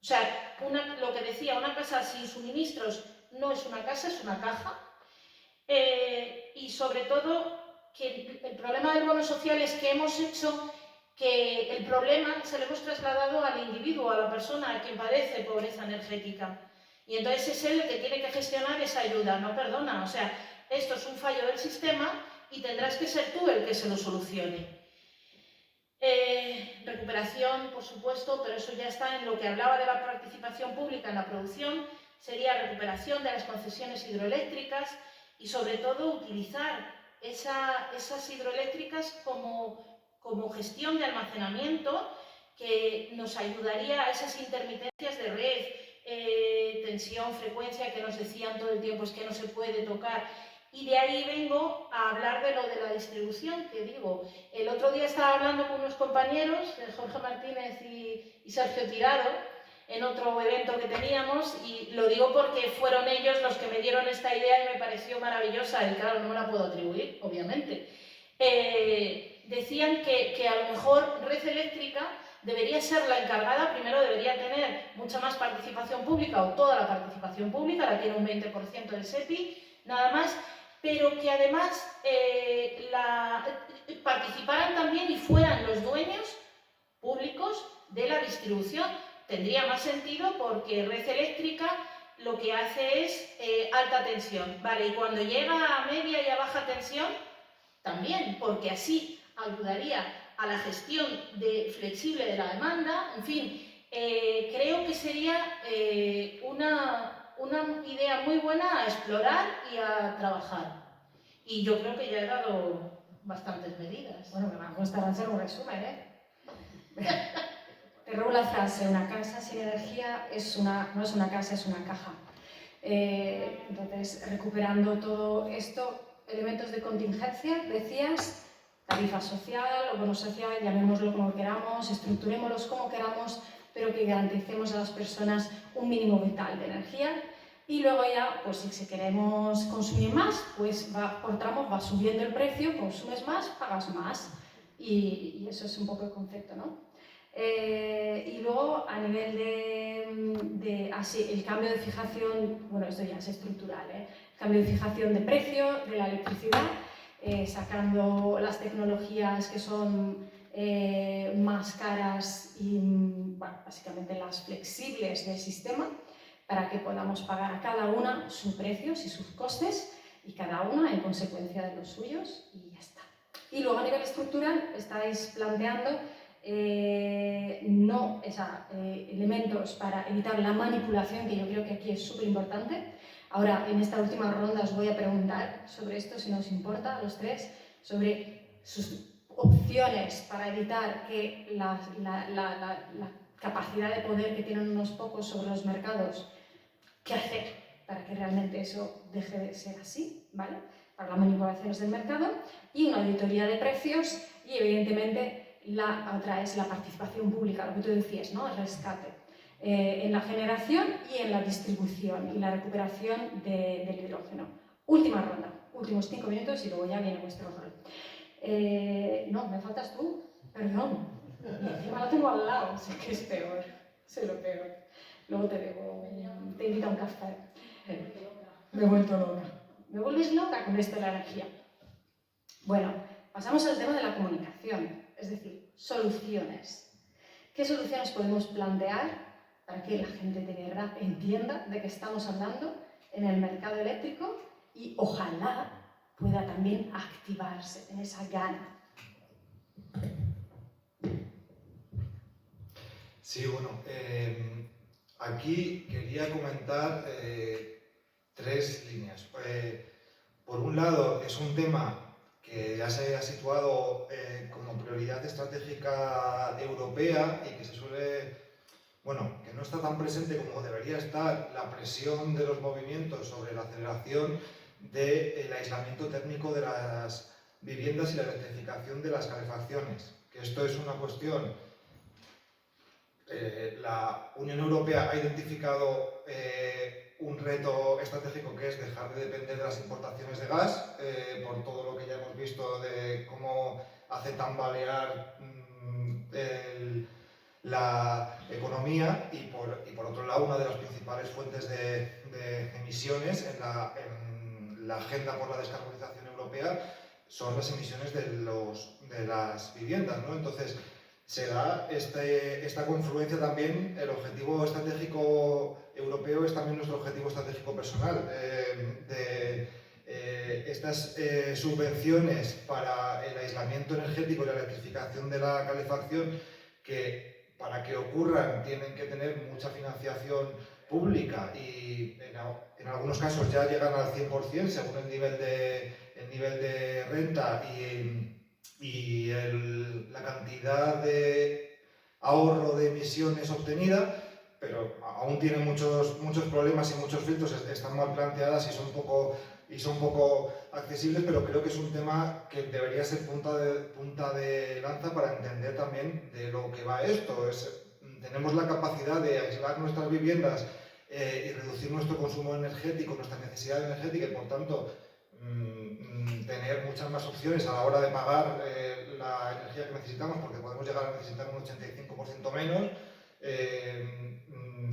o sea, lo que decía, una casa sin suministros no es una casa, es una caja. Y sobre todo, que el problema del bono social es que hemos hecho que el problema se lo hemos trasladado al individuo, a la persona a quien padece pobreza energética. Y entonces es él el que tiene que gestionar esa ayuda, no perdona. O sea, esto es un fallo del sistema y tendrás que ser tú el que se lo solucione. Recuperación, por supuesto, pero eso ya está en lo que hablaba de la participación pública en la producción, sería recuperación de las concesiones hidroeléctricas y sobre todo utilizar esas hidroeléctricas como gestión de almacenamiento que nos ayudaría a esas intermitencias de red, tensión, frecuencia, que nos decían todo el tiempo es que no se puede tocar. Y de ahí vengo a hablar de lo de la distribución, que digo, el otro día estaba hablando con unos compañeros, Jorge Martínez y Sergio Tirado, en otro evento que teníamos, y lo digo porque fueron ellos los que me dieron esta idea y me pareció maravillosa, y claro, no me la puedo atribuir, obviamente. Decían que a lo mejor Red Eléctrica debería ser la encargada, primero debería tener mucha más participación pública, o toda la participación pública, la tiene un 20% del SEPI, nada más, pero que además participaran también y fueran los dueños públicos de la distribución. Tendría más sentido porque Red Eléctrica lo que hace es alta tensión, ¿vale? Y cuando llega a media y a baja tensión, también, porque así ayudaría a la gestión flexible de la demanda. En fin, creo que sería una idea muy buena a explorar y a trabajar. Y yo creo que ya he dado bastantes medidas. Bueno, me va a costar hacer un resumen, ¿eh? Te robo la frase, una casa sin energía no es una casa, es una caja. Entonces, recuperando todo esto, elementos de contingencia, decías, tarifa social o bono social, llamémoslo como queramos, estructurémoslos como queramos, pero que garanticemos a las personas un mínimo vital de energía. Y luego ya, pues si queremos consumir más, pues por tramos va subiendo el precio, consumes más, pagas más. Y eso es un poco el concepto, ¿no? Y luego a nivel el cambio de fijación, bueno, esto ya es estructural, el cambio de fijación de precio de la electricidad, sacando las tecnologías que son más caras y bueno, básicamente las flexibles del sistema, para que podamos pagar a cada una sus precios y sus costes, y cada una en consecuencia de los suyos, y ya está. Y luego a nivel estructural estáis planteando elementos para evitar la manipulación, que yo creo que aquí es súper importante. Ahora, en esta última ronda os voy a preguntar sobre esto, si nos importa a los tres, sobre sus opciones para evitar que la capacidad de poder que tienen unos pocos sobre los mercados, qué hacer para que realmente eso deje de ser así, ¿vale? Para las manipulaciones del mercado, y una auditoría de precios, y evidentemente la otra es la participación pública, lo que tú decías, ¿no? El rescate en la generación y en la distribución y la recuperación del hidrógeno. Última ronda, últimos 5 minutos y luego ya viene vuestro rol. No, me faltas tú, perdón. Y encima lo tengo al lado, sé que es peor, sé lo peor. Luego te invito a un café. Me he vuelto loca. Me vuelves loca con esto de la energía. Bueno, pasamos al tema de la comunicación, es decir, soluciones. ¿Qué soluciones podemos plantear para que la gente de verdad entienda de qué estamos hablando en el mercado eléctrico? Y ojalá pueda también activarse en esa gana. Sí, bueno, aquí quería comentar 3 líneas. Por un lado, es un tema que ya se ha situado como prioridad estratégica europea y que se suele, bueno, que no está tan presente como debería estar, la presión de los movimientos sobre la aceleración del aislamiento térmico de las viviendas y la electrificación de las calefacciones. Que esto es una cuestión. La Unión Europea ha identificado un reto estratégico que es dejar de depender de las importaciones de gas, por todo lo que ya hemos visto de cómo hace tambalear la economía y por otro lado una de las principales fuentes de emisiones en la agenda por la descarbonización europea son las emisiones de las viviendas, ¿no? Entonces, se da esta confluencia también, el objetivo estratégico europeo es también nuestro objetivo estratégico personal. Estas subvenciones para el aislamiento energético y la electrificación de la calefacción, que para que ocurran tienen que tener mucha financiación pública y en algunos casos ya llegan al 100% según el nivel de renta y la cantidad de ahorro de emisiones obtenida, pero aún tiene muchos problemas y muchos filtros, están mal planteadas y son poco accesibles, pero creo que es un tema que debería ser punta de lanza para entender también de lo que va esto. Tenemos la capacidad de aislar nuestras viviendas y reducir nuestro consumo energético, nuestra necesidad energética y por tanto tener muchas más opciones a la hora de pagar la energía que necesitamos, porque podemos llegar a necesitar un 85% menos,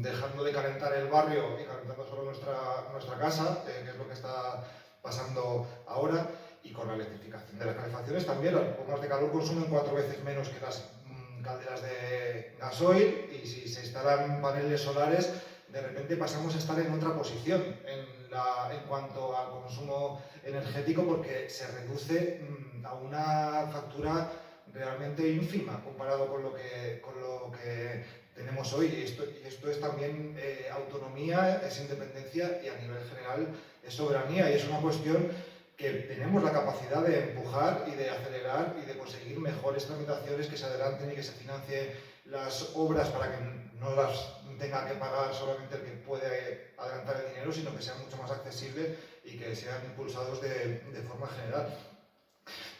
dejando de calentar el barrio y calentando solo nuestra casa, que es lo que está pasando ahora, y con la electrificación de las calefacciones también. Las bombas de calor consumen 4 veces menos que las calderas de gasoil, y si se instalan paneles solares, de repente pasamos a estar en otra posición en cuanto al consumo energético, porque se reduce a una factura realmente ínfima comparado con lo que tenemos hoy. Y esto es también autonomía, es independencia y a nivel general es soberanía, y es una cuestión que tenemos la capacidad de empujar y de acelerar y de conseguir mejores tramitaciones, que se adelanten y que se financien las obras para que no las tenga que pagar solamente el que puede adelantar el dinero, sino que sean mucho más accesibles y que sean impulsados de forma general.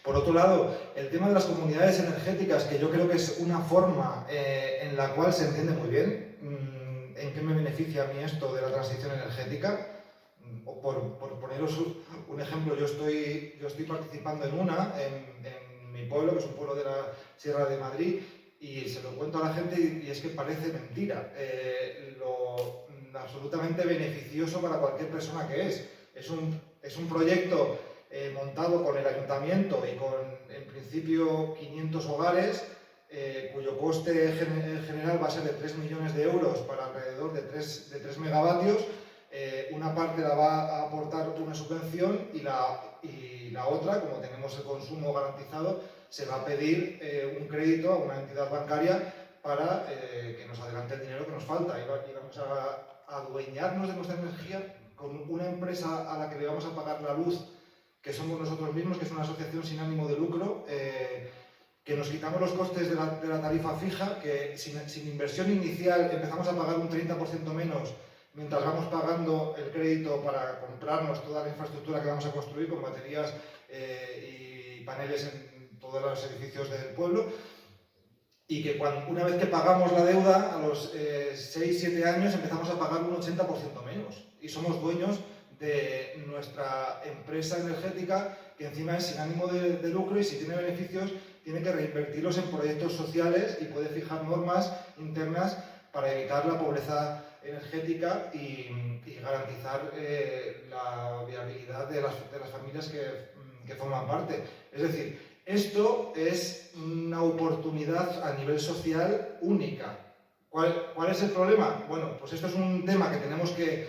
Por otro lado, el tema de las comunidades energéticas, que yo creo que es una forma en la cual se entiende muy bien en qué me beneficia a mí esto de la transición energética. Por poneros un ejemplo, yo estoy participando en mi pueblo, que es un pueblo de la Sierra de Madrid, y se lo cuento a la gente y es que parece mentira lo absolutamente beneficioso para cualquier persona que es. Es un proyecto montado con el ayuntamiento y con, en principio, 500 hogares, cuyo coste general va a ser de 3 millones de euros para alrededor de 3 megavatios. Una parte la va a aportar una subvención y la otra, como tenemos el consumo garantizado, se va a pedir un crédito a una entidad bancaria para que nos adelante el dinero que nos falta, y vamos a adueñarnos de nuestra energía con una empresa a la que le vamos a pagar la luz, que somos nosotros mismos, que es una asociación sin ánimo de lucro, que nos quitamos los costes de la tarifa fija, que sin inversión inicial empezamos a pagar un 30% menos mientras vamos pagando el crédito para comprarnos toda la infraestructura que vamos a construir con baterías y paneles en todos los edificios del pueblo, y que una vez que pagamos la deuda, a los 6-7 años empezamos a pagar un 80% menos, y somos dueños de nuestra empresa energética, que encima es sin ánimo de lucro, y si tiene beneficios tiene que reinvertirlos en proyectos sociales y puede fijar normas internas para evitar la pobreza energética y garantizar la viabilidad de las familias que forman parte. Es decir, esto es una oportunidad a nivel social única. ¿Cuál es el problema? Bueno, pues esto es un tema que tenemos que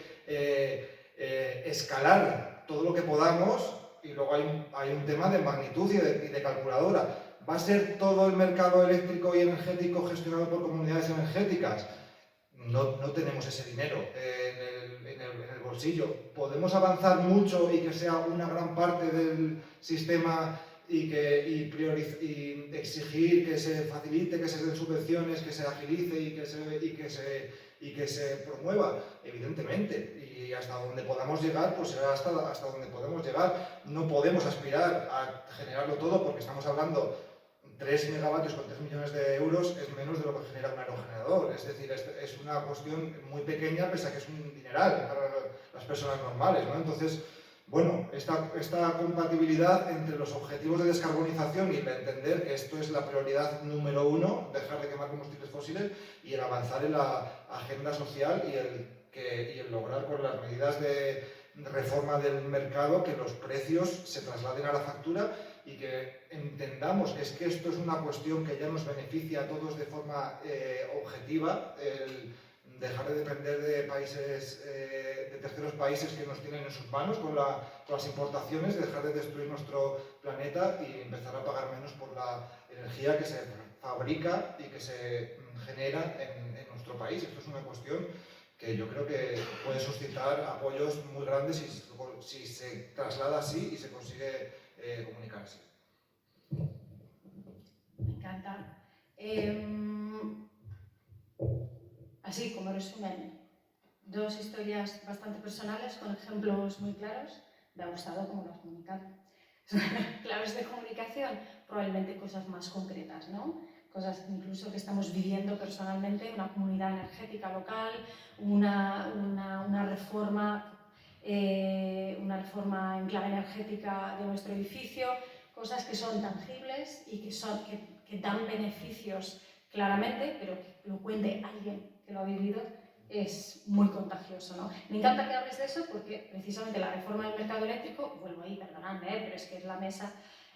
escalar todo lo que podamos, Y luego hay un tema de magnitud y de calculadora. ¿Va a ser todo el mercado eléctrico y energético gestionado por comunidades energéticas? No tenemos ese dinero en el bolsillo. Podemos avanzar mucho y que sea una gran parte del sistema y exigir que se facilite, que se den subvenciones, que se agilice y que se promueva, evidentemente. Y hasta donde podamos llegar, pues será hasta donde podemos llegar. No podemos aspirar a generarlo todo porque estamos hablando 3 megavatios con 3 millones de euros es menos de lo que genera un aerogenerador. Es decir, es una cuestión muy pequeña, pese a que es un dineral para las personas normales, ¿no? Entonces, bueno, esta compatibilidad entre los objetivos de descarbonización y el entender que esto es la prioridad número 1, dejar de quemar combustibles fósiles, y el avanzar en la agenda social y el lograr con las medidas de reforma del mercado que los precios se trasladen a la factura y que entendamos que esto es una cuestión que ya nos beneficia a todos de forma objetiva, el dejar de depender de países, de terceros países que nos tienen en sus manos con las importaciones, dejar de destruir nuestro planeta y empezar a pagar menos por la energía que se fabrica y que se genera en nuestro país. Esto es una cuestión que yo creo que puede suscitar apoyos muy grandes si se traslada así y se consigue comunicar así. Me encanta. Así como resumen, 2 historias bastante personales con ejemplos muy claros. Me ha gustado cómo lo has comunicado. Claves de comunicación, probablemente cosas más concretas, ¿no? Cosas incluso que estamos viviendo personalmente, una comunidad energética local, una reforma en clave energética de nuestro edificio, cosas que son tangibles y que dan beneficios claramente, pero que lo cuente alguien que lo ha vivido es muy contagioso, ¿no? Me encanta que hables de eso porque precisamente la reforma del mercado eléctrico, vuelvo ahí, perdonadme, pero es que es la mesa,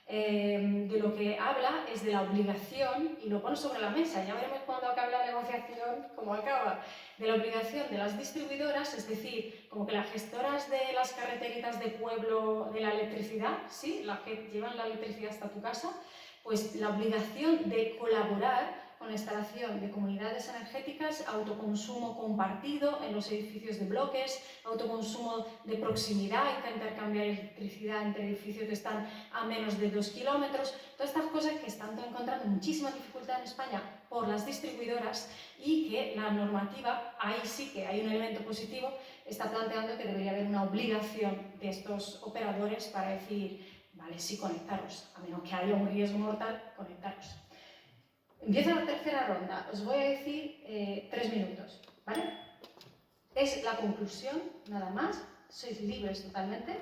de lo que habla es de la obligación, y lo pone sobre la mesa, ya veremos cuando acabe la negociación cómo acaba, de la obligación de las distribuidoras, es decir, como que las gestoras de las carreteritas de pueblo de la electricidad, ¿sí? Las que llevan la electricidad hasta tu casa, pues la obligación de colaborar con la instalación de comunidades energéticas, autoconsumo compartido en los edificios de bloques, autoconsumo de proximidad, intercambiar electricidad entre edificios que están a menos de 2 kilómetros, todas estas cosas que están encontrando muchísima dificultad en España por las distribuidoras y que la normativa, ahí sí que hay un elemento positivo, está planteando que debería haber una obligación de estos operadores para decir, vale, sí, conectaros, a menos que haya un riesgo mortal, conectaros. Empieza la tercera ronda, os voy a decir 3 minutos, ¿vale? Es la conclusión, nada más, sois libres totalmente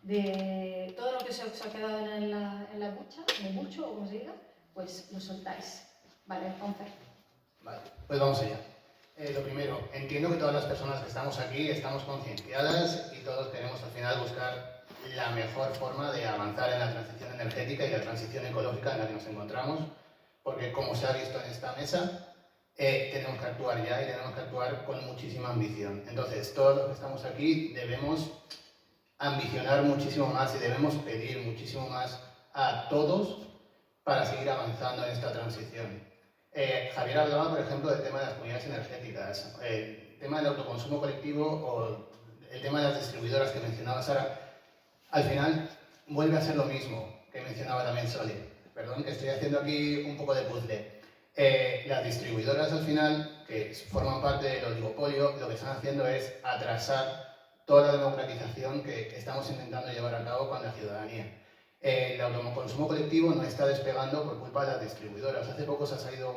de todo lo que se os ha quedado en la bucha, en el bucho, o como se diga, pues lo soltáis, ¿vale? Entonces. Vale, pues vamos allá. Lo primero, entiendo que todas las personas que estamos aquí estamos concienciadas y todos queremos al final buscar la mejor forma de avanzar en la transición energética y la transición ecológica en la que nos encontramos, porque como se ha visto en esta mesa, tenemos que actuar ya y tenemos que actuar con muchísima ambición. Entonces, todos los que estamos aquí debemos ambicionar muchísimo más y debemos pedir muchísimo más a todos para seguir avanzando en esta transición. Javier hablaba, por ejemplo, del tema de las comunidades energéticas, el tema del autoconsumo colectivo o el tema de las distribuidoras que mencionaba Sara. Al final, vuelve a ser lo mismo que mencionaba también Sole. Perdón, que estoy haciendo aquí un poco de puzzle. Las distribuidoras al final, que forman parte del oligopolio, lo que están haciendo es atrasar toda la democratización que estamos intentando llevar a cabo con la ciudadanía. El autoconsumo colectivo no está despegando por culpa de las distribuidoras. Hace poco se ha salido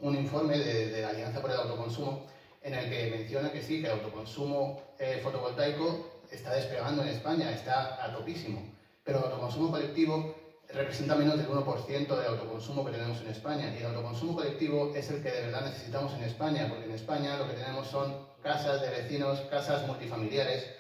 un informe de la Alianza por el Autoconsumo en el que menciona que sí, que el autoconsumo fotovoltaico está despegando en España, está a topísimo, pero el autoconsumo colectivo representa menos del 1% del autoconsumo que tenemos en España, y el autoconsumo colectivo es el que de verdad necesitamos en España, porque en España lo que tenemos son casas de vecinos, casas multifamiliares,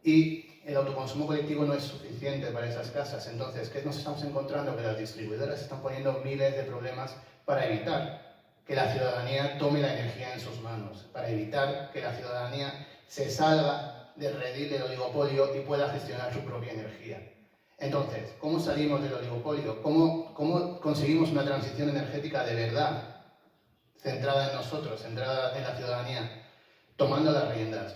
y el autoconsumo colectivo no es suficiente para esas casas. Entonces, ¿qué nos estamos encontrando? Que las distribuidoras están poniendo miles de problemas para evitar que la ciudadanía tome la energía en sus manos, para evitar que la ciudadanía se salga del redil del oligopolio y pueda gestionar su propia energía. Entonces, ¿cómo salimos del oligopolio? ¿Cómo conseguimos una transición energética de verdad, centrada en nosotros, centrada en la ciudadanía? Tomando las riendas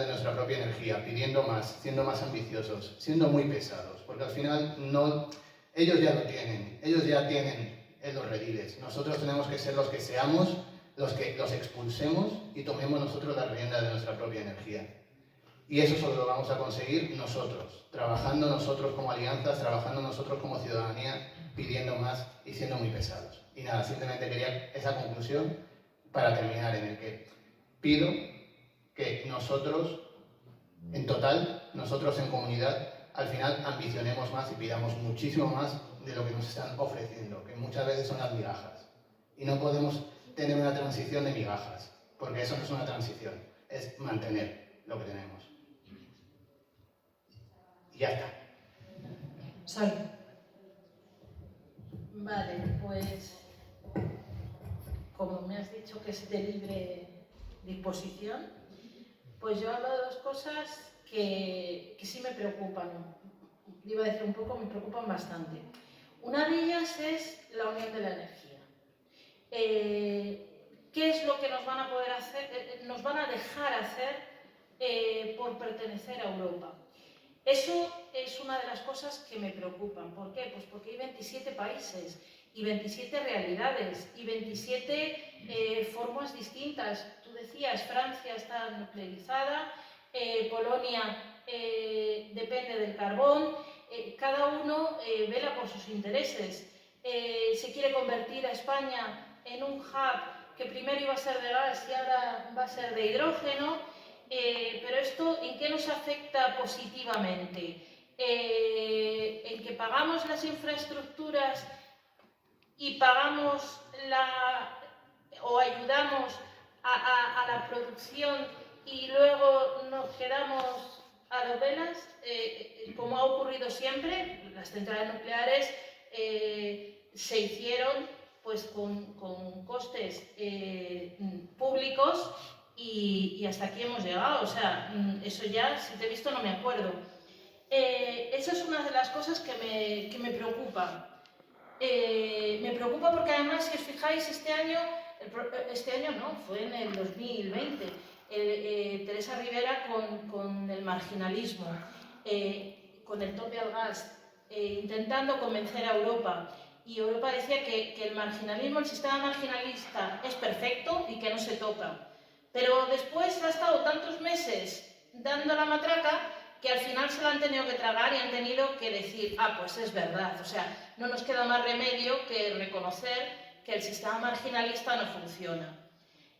de nuestra propia energía, pidiendo más, siendo más ambiciosos, siendo muy pesados, porque al final ellos ya lo tienen, ellos ya tienen los rediles. Nosotros tenemos que ser los que seamos, los que los expulsemos y tomemos nosotros la rienda de nuestra propia energía. Y eso solo lo vamos a conseguir nosotros, trabajando nosotros como alianzas, trabajando nosotros como ciudadanía, pidiendo más y siendo muy pesados. Y nada, simplemente quería esa conclusión para terminar, en el que pido que nosotros, en total, nosotros en comunidad, al final ambicionemos más y pidamos muchísimo más de lo que nos están ofreciendo, que muchas veces son las migajas. Y no podemos tener una transición de migajas, porque eso no es una transición, es mantener lo que tenemos. Y ya está. Sol. Vale, pues como me has dicho que es de libre disposición, pues yo hablo de dos cosas que sí me preocupan. Iba a decir un poco, me preocupan bastante. Una de ellas es la unión de la energía. ¿Qué es lo que nos van a poder hacer, nos van a dejar hacer por pertenecer a Europa? Eso es una de las cosas que me preocupan. ¿Por qué? Pues porque hay 27 países y 27 realidades y 27 formas distintas. Tú decías, Francia está nuclearizada, Polonia depende del carbón, cada uno vela por sus intereses. Se quiere convertir a España en un hub que primero iba a ser de gas y ahora va a ser de hidrógeno. Pero esto, ¿en qué nos afecta positivamente? En que pagamos las infraestructuras y pagamos o ayudamos a la producción y luego nos quedamos a dos velas, como ha ocurrido siempre. Las centrales nucleares se hicieron pues con costes públicos. Y hasta aquí hemos llegado, o sea, eso ya, si te he visto, no me acuerdo. Esa es una de las cosas que me preocupa. Me preocupa porque además, si os fijáis, este año no, fue en el 2020, Teresa Rivera con el marginalismo, con el tope al gas, intentando convencer a Europa. Y Europa decía que el marginalismo, el sistema marginalista es perfecto y que no se toca. Pero después ha estado tantos meses dando la matraca que al final se la han tenido que tragar y han tenido que decir, pues es verdad. O sea, no nos queda más remedio que reconocer que el sistema marginalista no funciona.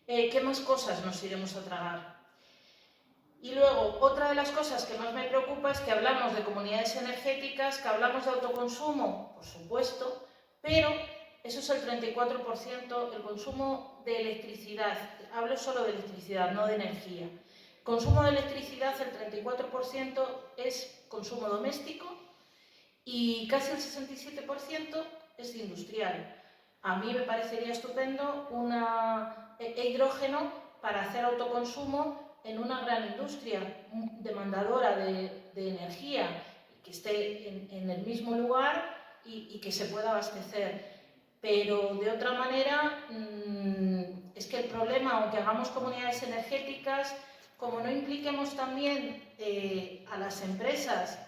¿Qué más cosas nos iremos a tragar? Y luego, otra de las cosas que más me preocupa es que hablamos de comunidades energéticas, que hablamos de autoconsumo, por supuesto, pero eso es el 34%, el consumo de electricidad. Hablo solo de electricidad, no de energía. Consumo de electricidad, el 34% es consumo doméstico y casi el 67% es industrial. A mí me parecería estupendo hidrógeno para hacer autoconsumo en una gran industria demandadora de energía, que esté en el mismo lugar y que se pueda abastecer. Pero de otra manera, es que el problema, aunque hagamos comunidades energéticas, como no impliquemos también a las empresas,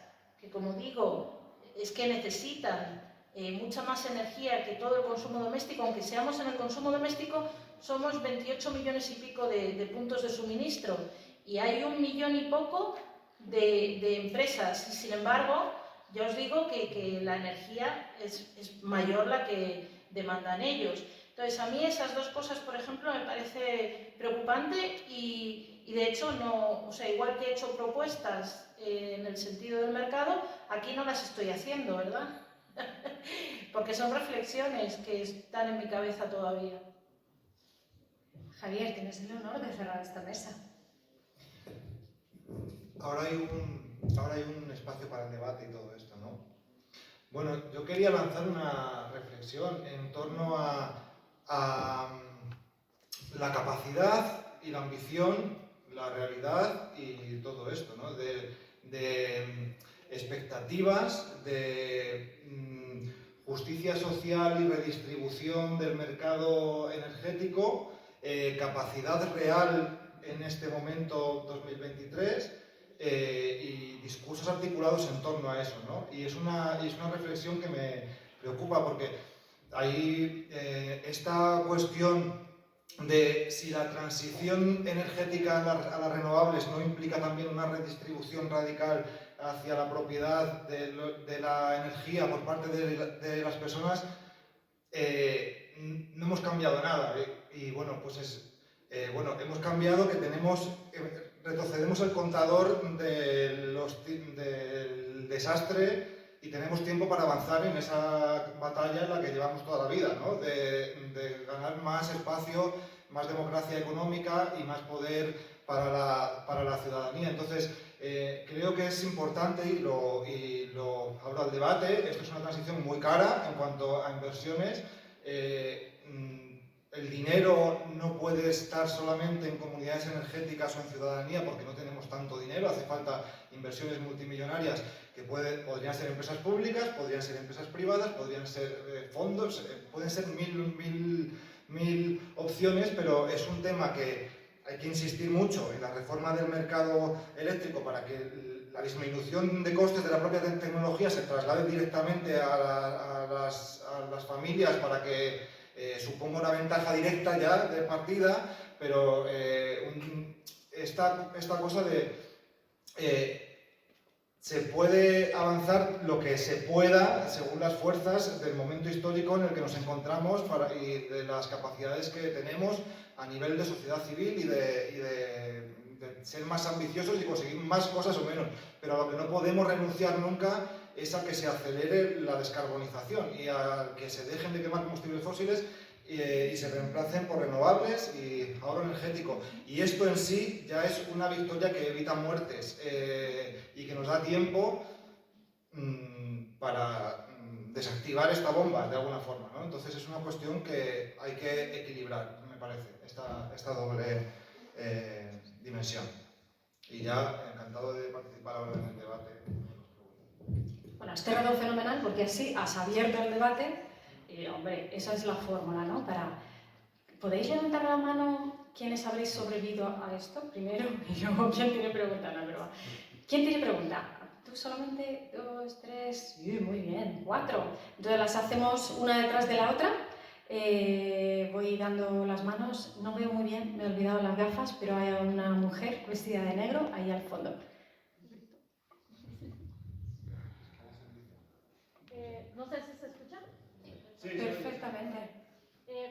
que como digo, es que necesitan mucha más energía que todo el consumo doméstico, aunque seamos en el consumo doméstico, somos 28 millones y pico de puntos de suministro y hay 1 millón y poco de empresas y sin embargo, ya os digo que la energía es mayor la que demandan ellos. Entonces, a mí esas dos cosas, por ejemplo, me parece preocupante y de hecho, no, o sea, igual que he hecho propuestas en el sentido del mercado, aquí no las estoy haciendo, ¿verdad? Porque son reflexiones que están en mi cabeza todavía. Javier, tienes el honor de cerrar esta mesa. Ahora hay un espacio para el debate y todo esto, ¿no? Bueno, yo quería lanzar una reflexión en torno a la capacidad y la ambición, la realidad y todo esto, ¿no? expectativas de justicia social y redistribución del mercado energético, capacidad real en este momento 2023 y discursos articulados en torno a eso, ¿no? Y es una reflexión que me preocupa porque hay esta cuestión de si la transición energética a las renovables no implica también una redistribución radical hacia la propiedad de la energía por parte de las personas, no hemos cambiado nada. Y bueno, pues hemos cambiado que retrocedemos el contador del desastre y tenemos tiempo para avanzar en esa batalla en la que llevamos toda la vida, ¿no? De ganar más espacio, más democracia económica y más poder para la ciudadanía. Entonces, creo que es importante, y lo abro al debate, esto es una transición muy cara en cuanto a inversiones. El dinero no puede estar solamente en comunidades energéticas o en ciudadanía porque no tenemos tanto dinero, hace falta inversiones multimillonarias que podrían ser empresas públicas, podrían ser empresas privadas, podrían ser fondos, pueden ser mil opciones, pero es un tema que hay que insistir mucho en la reforma del mercado eléctrico para que la disminución de costes de la propia tecnología se traslade directamente a las familias para que suponga una ventaja directa ya de partida, pero esta cosa de se puede avanzar lo que se pueda según las fuerzas del momento histórico en el que nos encontramos y de las capacidades que tenemos a nivel de sociedad civil y de ser más ambiciosos y conseguir más cosas o menos. Pero a lo que no podemos renunciar nunca es a que se acelere la descarbonización y a que se dejen de quemar combustibles fósiles y se reemplacen por renovables y ahorro energético. Y esto en sí ya es una victoria que evita muertes y que nos da tiempo para desactivar esta bomba de alguna forma, ¿no? Entonces es una cuestión que hay que equilibrar, me parece, esta doble dimensión. Y ya encantado de participar ahora en el debate. Bueno, has cerrado fenomenal porque así has abierto el debate y, hombre, esa es la fórmula, ¿no? ¿Podéis levantar la mano quienes habréis sobrevivido a esto primero? Y luego, ¿quién tiene pregunta? No, pero ¿quién tiene pregunta? ¿Tú solamente? 2, 3, sí, muy bien, 4. Entonces las hacemos una detrás de la otra. Voy dando las manos, no veo muy bien, me he olvidado las gafas, pero hay una mujer vestida de negro ahí al fondo. No sé si se escucha. Sí, Perfectamente.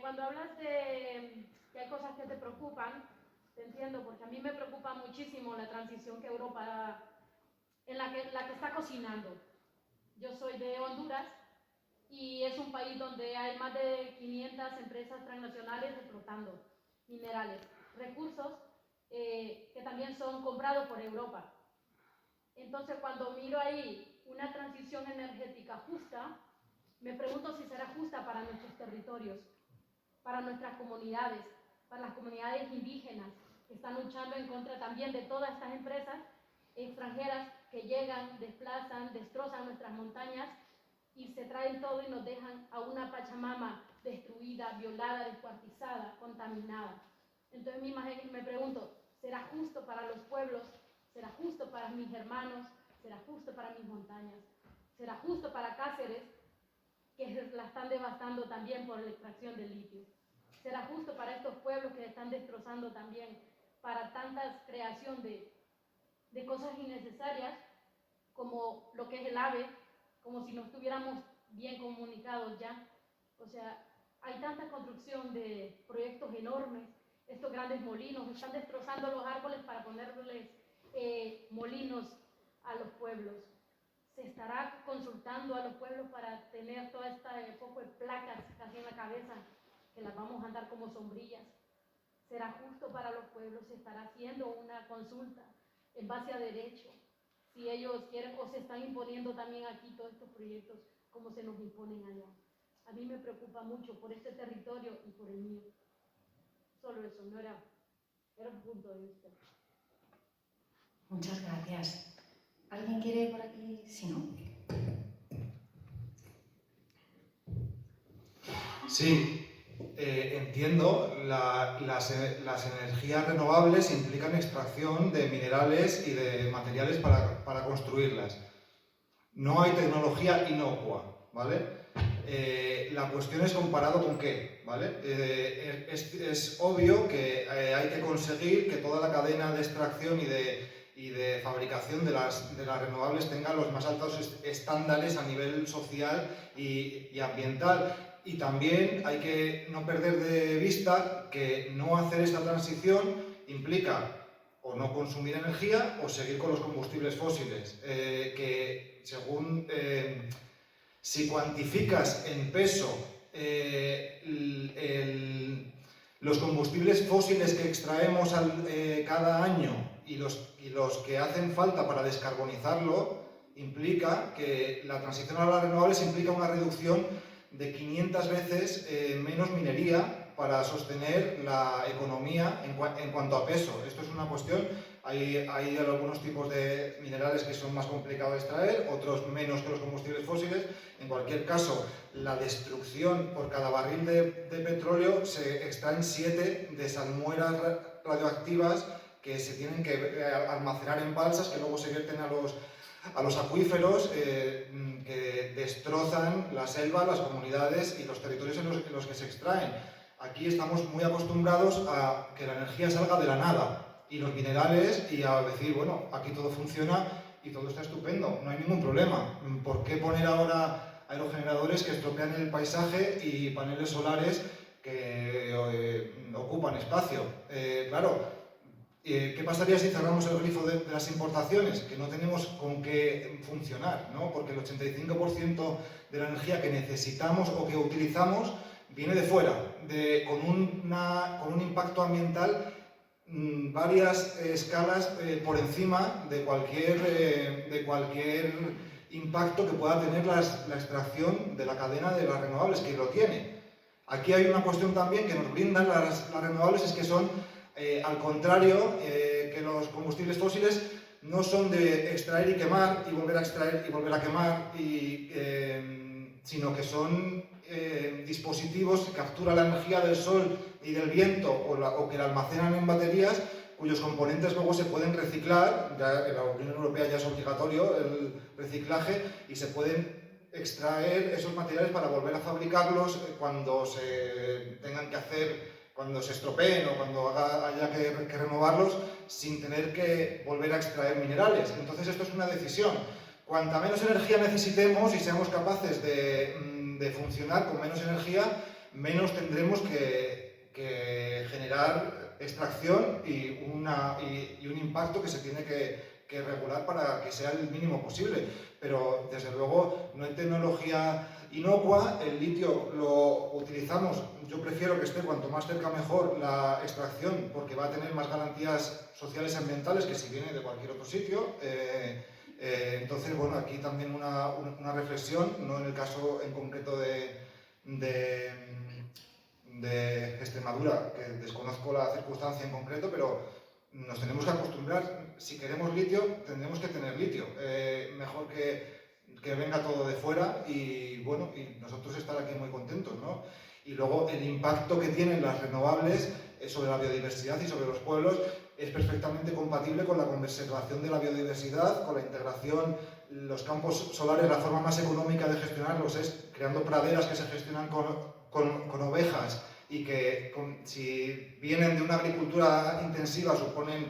Cuando hablas de que hay cosas que te preocupan, te entiendo, porque a mí me preocupa muchísimo la transición que Europa, en la que está cocinando. Yo soy de Honduras y es un país donde hay más de 500 empresas transnacionales explotando minerales, recursos que también son comprados por Europa. Entonces, cuando miro ahí una transición energética justa, me pregunto si será justa para nuestros territorios, para nuestras comunidades, para las comunidades indígenas que están luchando en contra también de todas estas empresas extranjeras que llegan, desplazan, destrozan nuestras montañas y se traen todo y nos dejan a una Pachamama destruida, violada, descuartizada, contaminada. Entonces me pregunto, ¿será justo para los pueblos? ¿Será justo para mis hermanos? ¿Será justo para mis montañas? ¿Será justo para Cáceres, que la están devastando también por la extracción del litio? ¿Será justo para estos pueblos que están destrozando también para tanta creación de cosas innecesarias como lo que es el AVE, como si no estuviéramos bien comunicados ya? O sea, hay tanta construcción de proyectos enormes, estos grandes molinos, están destrozando los árboles para ponerles molinos a los pueblos. ¿Se estará consultando a los pueblos para tener toda esta poco de placas casi en la cabeza, que las vamos a andar como sombrillas? ¿Será justo para los pueblos? ¿Se estará haciendo una consulta en base a derecho? Si ellos quieren, o se están imponiendo también aquí todos estos proyectos como se nos imponen allá. A mí me preocupa mucho por este territorio y por el mío. Solo eso, no era un punto de vista. Muchas gracias. ¿Alguien quiere por aquí? Si no. Sí, entiendo, las energías renovables implican extracción de minerales y de materiales para construirlas. No hay tecnología inocua, ¿vale? La cuestión es comparado con qué, ¿vale? Es obvio que hay que conseguir que toda la cadena de extracción y de fabricación de las renovables tenga los más altos estándares a nivel social y ambiental. Y también hay que no perder de vista que no hacer esta transición implica o no consumir energía o seguir con los combustibles fósiles, que según si cuantificas en peso los combustibles fósiles que extraemos cada año y los que hacen falta para descarbonizarlo, implica que la transición a las renovables implica una reducción de 500 veces menos minería para sostener la economía en cuanto a peso. Esto es una cuestión, hay algunos tipos de minerales que son más complicados de extraer, otros menos que los combustibles fósiles. En cualquier caso, la destrucción por cada barril de petróleo se extraen 7 de salmueras radioactivas que se tienen que almacenar en balsas que luego se vierten a los acuíferos que destrozan la selva, las comunidades y los territorios en los que se extraen. Aquí estamos muy acostumbrados a que la energía salga de la nada y los minerales y a decir, bueno, aquí todo funciona y todo está estupendo, no hay ningún problema. ¿Por qué poner ahora aerogeneradores que estropean el paisaje y paneles solares que ocupan espacio? Claro. ¿Qué pasaría si cerramos el grifo de las importaciones? Que no tenemos con qué funcionar, ¿no? Porque el 85% de la energía que necesitamos o que utilizamos viene de fuera, con un impacto ambiental varias escalas por encima de cualquier impacto que pueda tener la extracción de la cadena de las renovables, que lo tiene. Aquí hay una cuestión también que nos brindan las renovables, es que son al contrario que los combustibles fósiles, no son de extraer y quemar y volver a extraer y volver a quemar, sino que son dispositivos que capturan la energía del sol y del viento o que la almacenan en baterías, cuyos componentes luego se pueden reciclar. Ya en la Unión Europea ya es obligatorio el reciclaje y se pueden extraer esos materiales para volver a fabricarlos cuando se tengan que hacer, cuando se estropeen o cuando haya que renovarlos, sin tener que volver a extraer minerales. Entonces esto es una decisión. Cuanta menos energía necesitemos y seamos capaces de funcionar con menos energía, menos tendremos que generar extracción y un impacto que se tiene que regular para que sea el mínimo posible. Pero desde luego no hay tecnología inocua. El litio lo utilizamos, yo prefiero que esté cuanto más cerca mejor la extracción, porque va a tener más garantías sociales y ambientales que si viene de cualquier otro sitio. Entonces, bueno, aquí también una reflexión, no en el caso en concreto de Extremadura, que desconozco la circunstancia en concreto, pero nos tenemos que acostumbrar. Si queremos litio, tendremos que tener litio. Mejor que venga todo de fuera y, bueno, y nosotros estar aquí muy contentos, ¿no? Y luego el impacto que tienen las renovables sobre la biodiversidad y sobre los pueblos es perfectamente compatible con la conservación de la biodiversidad, con la integración. Los campos solares, la forma más económica de gestionarlos es creando praderas que se gestionan con ovejas y que si vienen de una agricultura intensiva suponen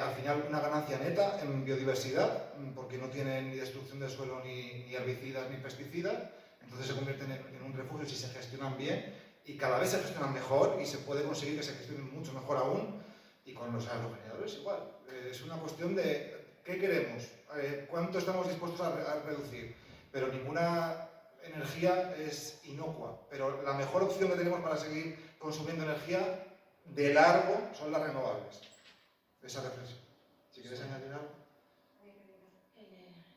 al final una ganancia neta en biodiversidad, porque no tienen ni destrucción del suelo, ni herbicidas, ni pesticidas. Entonces se convierten en un refugio si se gestionan bien, y cada vez se gestionan mejor y se puede conseguir que se gestionen mucho mejor aún. Y con los aerogeneradores igual. Es una cuestión de qué queremos, cuánto estamos dispuestos a reducir. Pero ninguna energía es inocua. Pero la mejor opción que tenemos para seguir consumiendo energía de largo son las renovables. Esa reflexión. Si quieres añadir algo.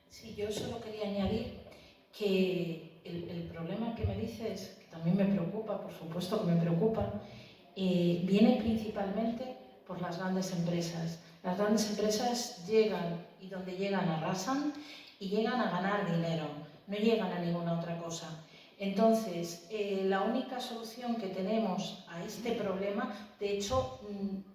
Sí, yo solo quería añadir que el problema que me dices, que también me preocupa, por supuesto que me preocupa, viene principalmente por las grandes empresas. Las grandes empresas llegan y donde llegan arrasan y llegan a ganar dinero, no llegan a ninguna otra cosa. Entonces, la única solución que tenemos a este problema, de hecho,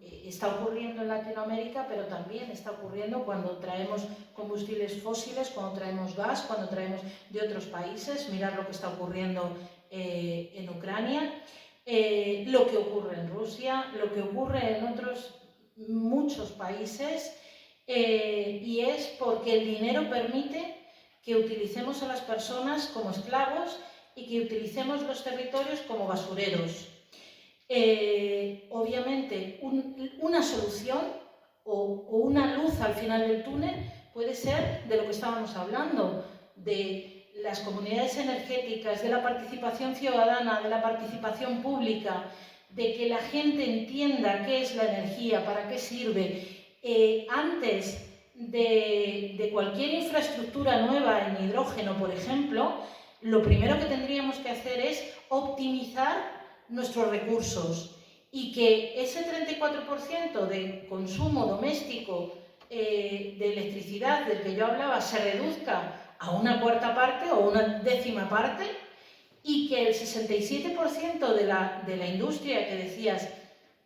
está ocurriendo en Latinoamérica, pero también está ocurriendo cuando traemos combustibles fósiles, cuando traemos gas, cuando traemos de otros países. Mirad lo que está ocurriendo en Ucrania, lo que ocurre en Rusia, lo que ocurre en otros muchos países, y es porque el dinero permite que utilicemos a las personas como esclavos y que utilicemos los territorios como basureros. Obviamente, una solución o una luz al final del túnel puede ser de lo que estábamos hablando, de las comunidades energéticas, de la participación ciudadana, de la participación pública, de que la gente entienda qué es la energía, para qué sirve. Antes de cualquier infraestructura nueva en hidrógeno, por ejemplo, lo primero que tendríamos que hacer es optimizar nuestros recursos y que ese 34% de consumo doméstico de electricidad del que yo hablaba se reduzca a una cuarta parte o una décima parte, y que el 67% de la industria que decías,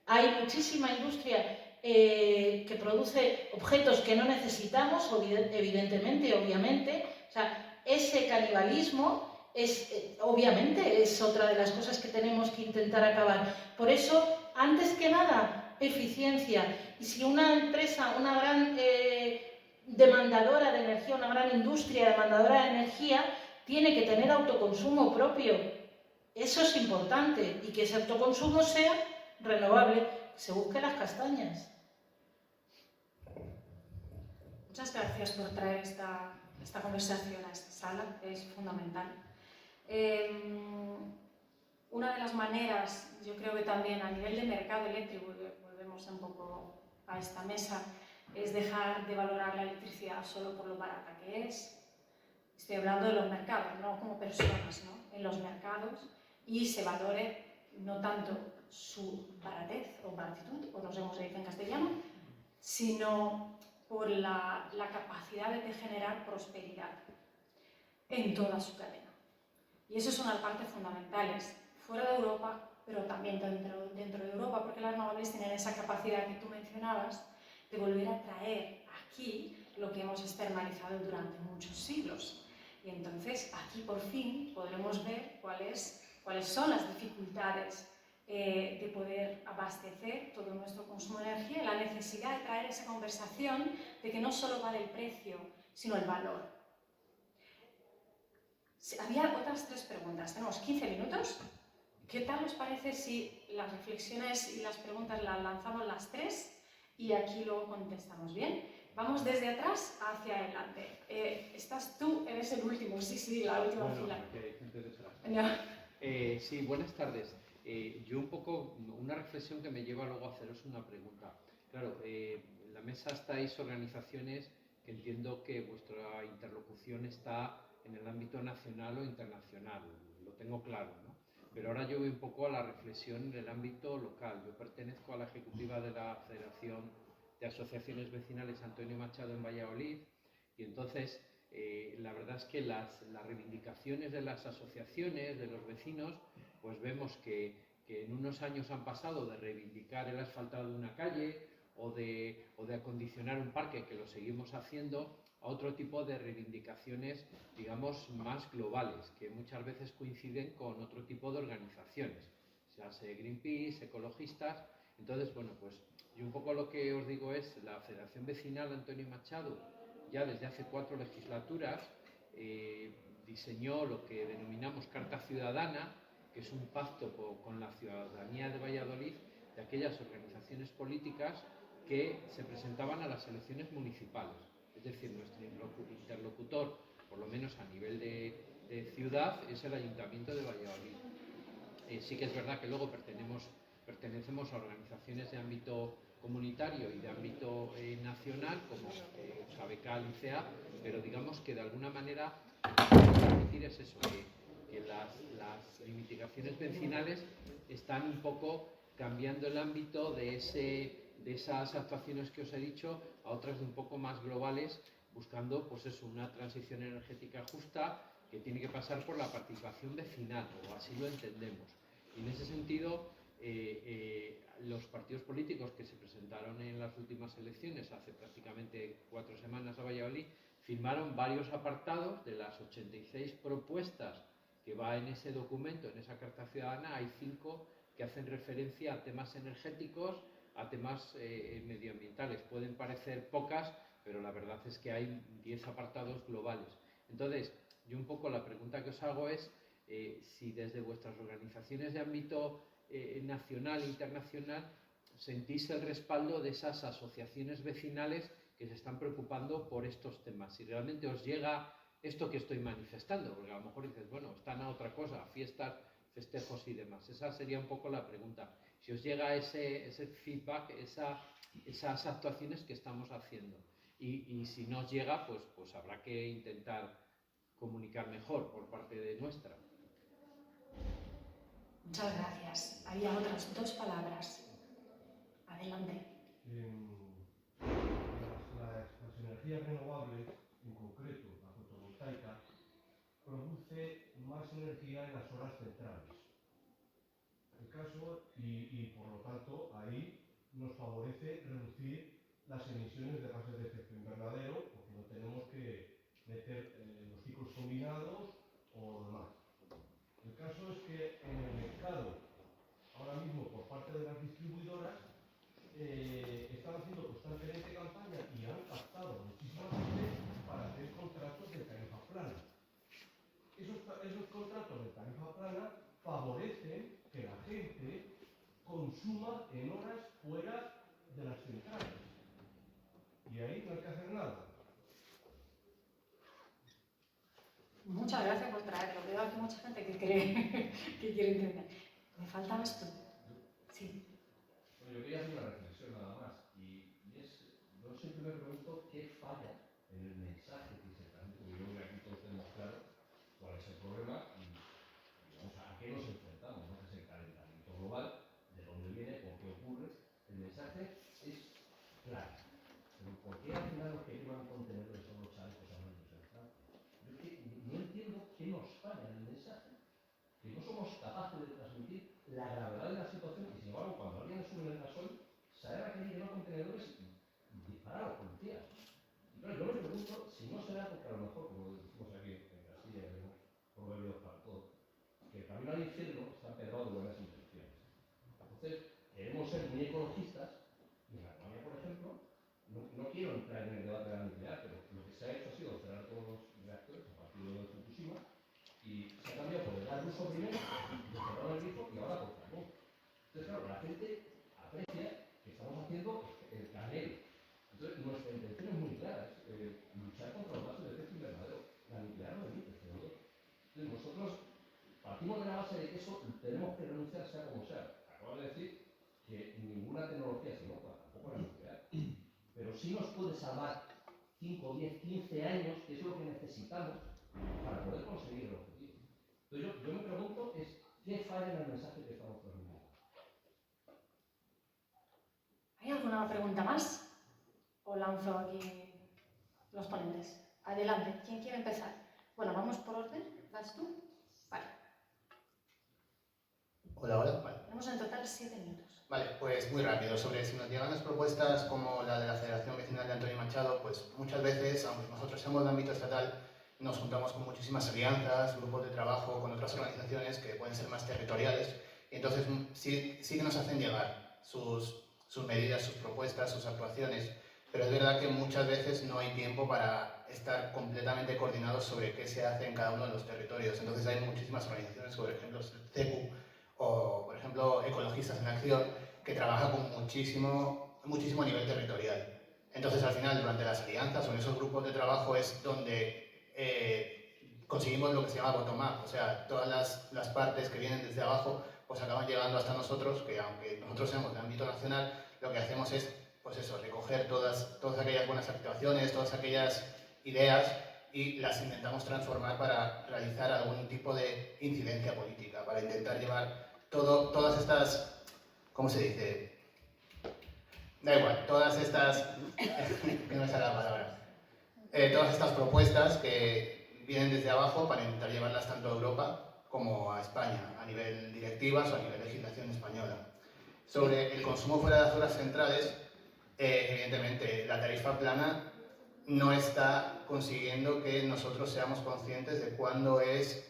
hay muchísima industria que produce objetos que no necesitamos, evidentemente, obviamente, o sea, ese canibalismo obviamente es otra de las cosas que tenemos que intentar acabar. Por eso, antes que nada, eficiencia. Y si una empresa, una gran demandadora de energía, una gran industria demandadora de energía, tiene que tener autoconsumo propio. Eso es importante, y que ese autoconsumo sea renovable, se busque las castañas. Muchas gracias por traer esta conversación a esta sala, es fundamental. Una de las maneras, yo creo que también a nivel de mercado eléctrico, volvemos un poco a esta mesa, es dejar de valorar la electricidad solo por lo barata que es. Estoy hablando de los mercados, no como personas, ¿no? En los mercados, y se valore no tanto su baratez o baratitud, o no sé cómo se dice en castellano, sino por la capacidad de generar prosperidad en toda su cadena. Y eso es una parte fundamental, fuera de Europa, pero también dentro de Europa, porque las renovables tienen esa capacidad que tú mencionabas de volver a traer aquí lo que hemos externalizado durante muchos siglos. Y entonces aquí por fin podremos ver cuáles son las dificultades de poder abastecer todo nuestro consumo de energía, y la necesidad de traer esa conversación de que no solo vale el precio, sino el valor. Había otras 3 preguntas, tenemos 15 minutos. ¿Qué tal os parece si las reflexiones y las preguntas las lanzamos las 3 y aquí luego contestamos? ¿Bien? Vamos desde atrás hacia adelante. Estás tú, eres el último, sí, la última fila. Sí, buenas tardes. Yo un poco, una reflexión que me lleva luego a haceros una pregunta. Claro, en la mesa estáis organizaciones que entiendo que vuestra interlocución está en el ámbito nacional o internacional, lo tengo claro, ¿no? Pero ahora yo voy un poco a la reflexión en el ámbito local. Yo pertenezco a la ejecutiva de la Federación de Asociaciones Vecinales Antonio Machado en Valladolid, y entonces la verdad es que las reivindicaciones de las asociaciones, de los vecinos, pues vemos que en unos años han pasado de reivindicar el asfaltado de una calle o de acondicionar un parque, que lo seguimos haciendo, a otro tipo de reivindicaciones, digamos, más globales, que muchas veces coinciden con otro tipo de organizaciones, ya sea Greenpeace, ecologistas. Entonces, bueno, pues yo un poco lo que os digo es, la Federación Vecinal Antonio Machado, ya desde hace 4 legislaturas, diseñó lo que denominamos Carta Ciudadana, que es un pacto con la ciudadanía de Valladolid, de aquellas organizaciones políticas que se presentaban a las elecciones municipales. Es decir, nuestro interlocutor, por lo menos a nivel de ciudad, es el Ayuntamiento de Valladolid. Sí que es verdad que luego pertenecemos a organizaciones de ámbito comunitario y de ámbito nacional, como Sabecal y CEA, pero digamos que de alguna manera lo que quiero transmitir es eso, que las reivindicaciones vecinales están un poco cambiando el ámbito de de esas actuaciones que os he dicho a otras de un poco más globales, buscando pues eso, una transición energética justa que tiene que pasar por la participación vecinal, o así lo entendemos. Y en ese sentido, los partidos políticos que se presentaron en las últimas elecciones, hace prácticamente 4 semanas a Valladolid, firmaron varios apartados de las 86 propuestas que va en ese documento, en esa Carta Ciudadana. Hay 5 que hacen referencia a temas energéticos, a temas medioambientales. Pueden parecer pocas, pero la verdad es que hay 10 apartados globales. Entonces, yo un poco la pregunta que os hago es si desde vuestras organizaciones de ámbito nacional e internacional sentís el respaldo de esas asociaciones vecinales que se están preocupando por estos temas. Si realmente os llega esto que estoy manifestando, porque a lo mejor dices, bueno, están a otra cosa, fiestas, festejos y demás. Esa sería un poco la pregunta. Si os llega ese feedback, esas actuaciones que estamos haciendo. Y si no os llega, pues habrá que intentar comunicar mejor por parte de nuestra. Muchas gracias. Había otras 2 palabras. Adelante. Las energías renovables, en concreto la fotovoltaica, produce más energía en las horas centrales. El caso, y por lo tanto, ahí nos favorece reducir las emisiones de gases de efecto invernadero, porque no tenemos que meter los ciclos combinados o demás. El caso es que en el mercado, ahora mismo por parte de las distribuidoras, están haciendo constantemente campaña y han captado muchísima gente para hacer contratos de tarifa plana. Esos contratos de tarifa plana favorecen que la gente consuma en horas fuera de las centrales. Y ahí no hay que hacer nada. Muchas gracias por traerlo. Veo aquí mucha gente que quiere entender. ¿Me faltabas tú? Sí. Bueno, yo quería hacer una reflexión nada más. Y es, yo siempre me pregunto qué falla en el mensaje que se transmite. Porque yo creo que aquí todos tenemos claro cuál es el problema y vamos a qué nos enfrentamos, ¿no? Que es el calentamiento global, de dónde viene, por qué ocurre. El mensaje es claro. Pero ¿por qué al final los que llevan contenedores son los chalecos amarillos? Yo es que no entiendo qué nos falla en el mensaje, que no somos capaces de transmitir la gravedad de la situación y sin embargo cuando alguien sube en el gasoil sale a querer llevar contenedores y disparar a los policías. Y claro, yo me pregunto si no será porque a lo mejor, como decimos aquí en Castilla, tenemos proverbios para todo, que el camino al infierno está pedrado de buenas intenciones. Entonces, queremos ser muy ecologistas y en Alemania, por ejemplo, no quiero entrar en el debate de la nuclear, pero lo que se ha hecho ha sido cerrar todos los reactores a partir de Fukushima y se ha cambiado por el gas ruso primero, de cerrar el grifo y ahora por carbón. Entonces, claro, la gente aprecia que estamos haciendo el carnero. Entonces, nuestra intención es muy clara, es luchar contra los gases de efecto invernadero. La nuclear no emite CO2. Entonces, nosotros partimos de la base de que eso tenemos que renunciar sea como sea. Acabo de decir que ninguna tecnología se inocua, tampoco la nuclear. Pero sí nos puede salvar 5, 10, 15 años, que es lo que necesitamos para poder conseguir el objetivo. Entonces yo me pregunto es, ¿qué falla en el mensaje que estamos transmitiendo? ¿Hay alguna pregunta más? ¿O lanzo aquí los ponentes? Adelante, ¿quién quiere empezar? Bueno, vamos por orden. ¿Vas tú? Vale. Hola, hola. Vale. Tenemos en total 7 minutos. Vale, pues muy rápido. Sobre si nos llegan las propuestas como la de la Federación Vecinal de Antonio Machado, pues muchas veces, aunque nosotros somos de ámbito estatal, nos juntamos con muchísimas alianzas, grupos de trabajo, con otras organizaciones que pueden ser más territoriales, y entonces sí que nos hacen llegar sus medidas, sus propuestas, sus actuaciones, pero es verdad que muchas veces no hay tiempo para estar completamente coordinados sobre qué se hace en cada uno de los territorios. Entonces hay muchísimas organizaciones, por ejemplo, CEPU, o por ejemplo Ecologistas en Acción, que trabaja con muchísimo nivel territorial. Entonces al final, durante las alianzas o en esos grupos de trabajo es donde conseguimos lo que se llama bottom-up, o sea, todas las partes que vienen desde abajo pues acaban llegando hasta nosotros, que aunque nosotros seamos de ámbito nacional, lo que hacemos es, pues eso, recoger todas aquellas buenas actuaciones, todas aquellas ideas y las intentamos transformar para realizar algún tipo de incidencia política, para intentar llevar todas estas, ¿cómo se dice? Da igual, todas estas, no me sale la palabra, todas estas propuestas que vienen desde abajo para intentar llevarlas tanto a Europa como a España, a nivel directivas o a nivel legislación española. Sobre el consumo fuera de las zonas centrales, evidentemente la tarifa plana no está consiguiendo que nosotros seamos conscientes de cuándo es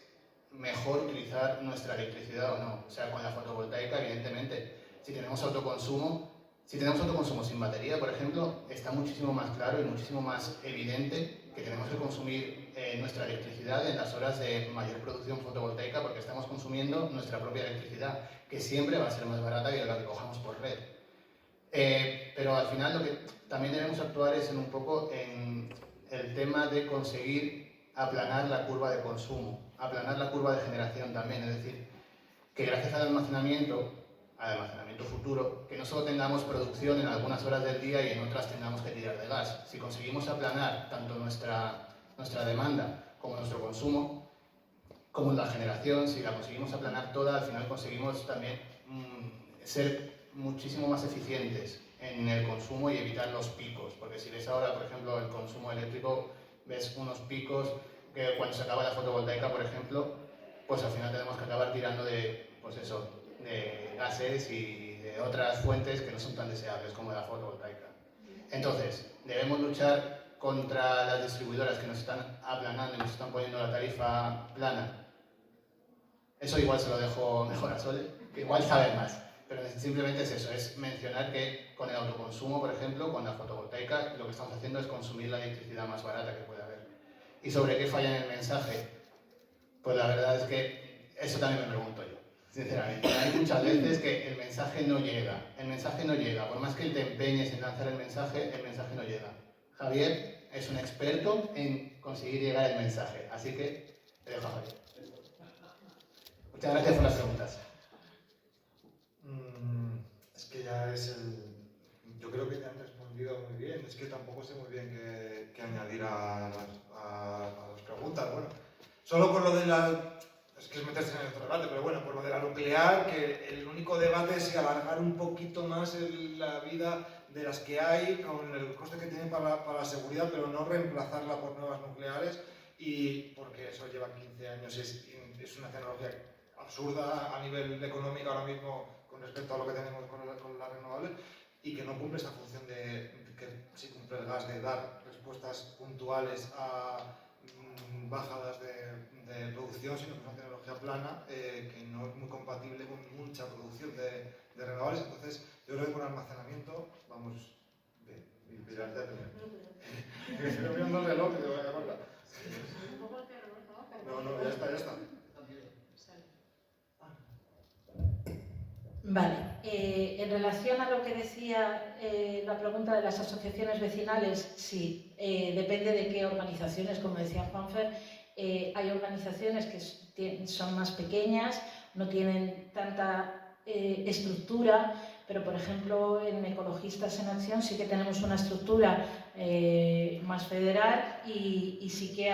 mejor utilizar nuestra electricidad o no. O sea, con la fotovoltaica, evidentemente, si tenemos autoconsumo sin batería, por ejemplo, está muchísimo más claro y muchísimo más evidente que tenemos que consumir nuestra electricidad en las horas de mayor producción fotovoltaica porque estamos consumiendo nuestra propia electricidad, que siempre va a ser más barata que la que cojamos por red. Pero al final lo que también debemos actuar es un poco en el tema de conseguir aplanar la curva de consumo, aplanar la curva de generación también, es decir, que gracias al almacenamiento futuro, que no solo tengamos producción en algunas horas del día y en otras tengamos que tirar de gas. Si conseguimos aplanar tanto nuestra demanda como nuestro consumo, como la generación, si la conseguimos aplanar toda, al final conseguimos también ser muchísimo más eficientes en el consumo y evitar los picos, porque si ves ahora, por ejemplo, el consumo eléctrico, ves unos picos que cuando se acaba la fotovoltaica, por ejemplo, pues al final tenemos que acabar tirando de, pues eso, de gases y de otras fuentes que no son tan deseables como la fotovoltaica. Entonces, debemos luchar contra las distribuidoras que nos están aplanando y nos están poniendo la tarifa plana. Eso igual se lo dejo mejor a Sole, que igual sabe más. Pero simplemente es eso, es mencionar que con el autoconsumo, por ejemplo, con la fotovoltaica, lo que estamos haciendo es consumir la electricidad más barata que puede haber. ¿Y sobre qué falla en el mensaje? Pues la verdad es que eso también me pregunto yo, sinceramente. Hay muchas veces que el mensaje no llega, por más que te empeñes en lanzar el mensaje no llega. Javier es un experto en conseguir llegar el mensaje, así que te dejo a Javier. Muchas gracias por las preguntas. Es que ya es el... Yo creo que te han respondido muy bien. Es que tampoco sé muy bien qué añadir a las preguntas. Bueno, solo por lo de la... Es que es meterse en otro debate, pero bueno, por lo de la nuclear, que el único debate es alargar un poquito más la vida de las que hay, con el coste que tienen para la seguridad, pero no reemplazarla por nuevas nucleares, y porque eso lleva 15 años, es una tecnología absurda a nivel económico ahora mismo con respecto a lo que tenemos con las renovables, y que no cumple esa función que sí cumple el gas, de dar respuestas puntuales a bajadas de producción, sino que es una tecnología plana que no es muy compatible con mucha producción de renovables. Entonces, yo creo que con almacenamiento vamos bien. Y Pilar ya tenía. Estoy mirando el reloj y te voy a llamarla. No, ya está. Vale, en relación a lo que decía la pregunta de las asociaciones vecinales, sí, depende de qué organizaciones, como decía Juanfer, hay organizaciones que son más pequeñas, no tienen tanta estructura, pero por ejemplo en Ecologistas en Acción sí que tenemos una estructura más federal y sí que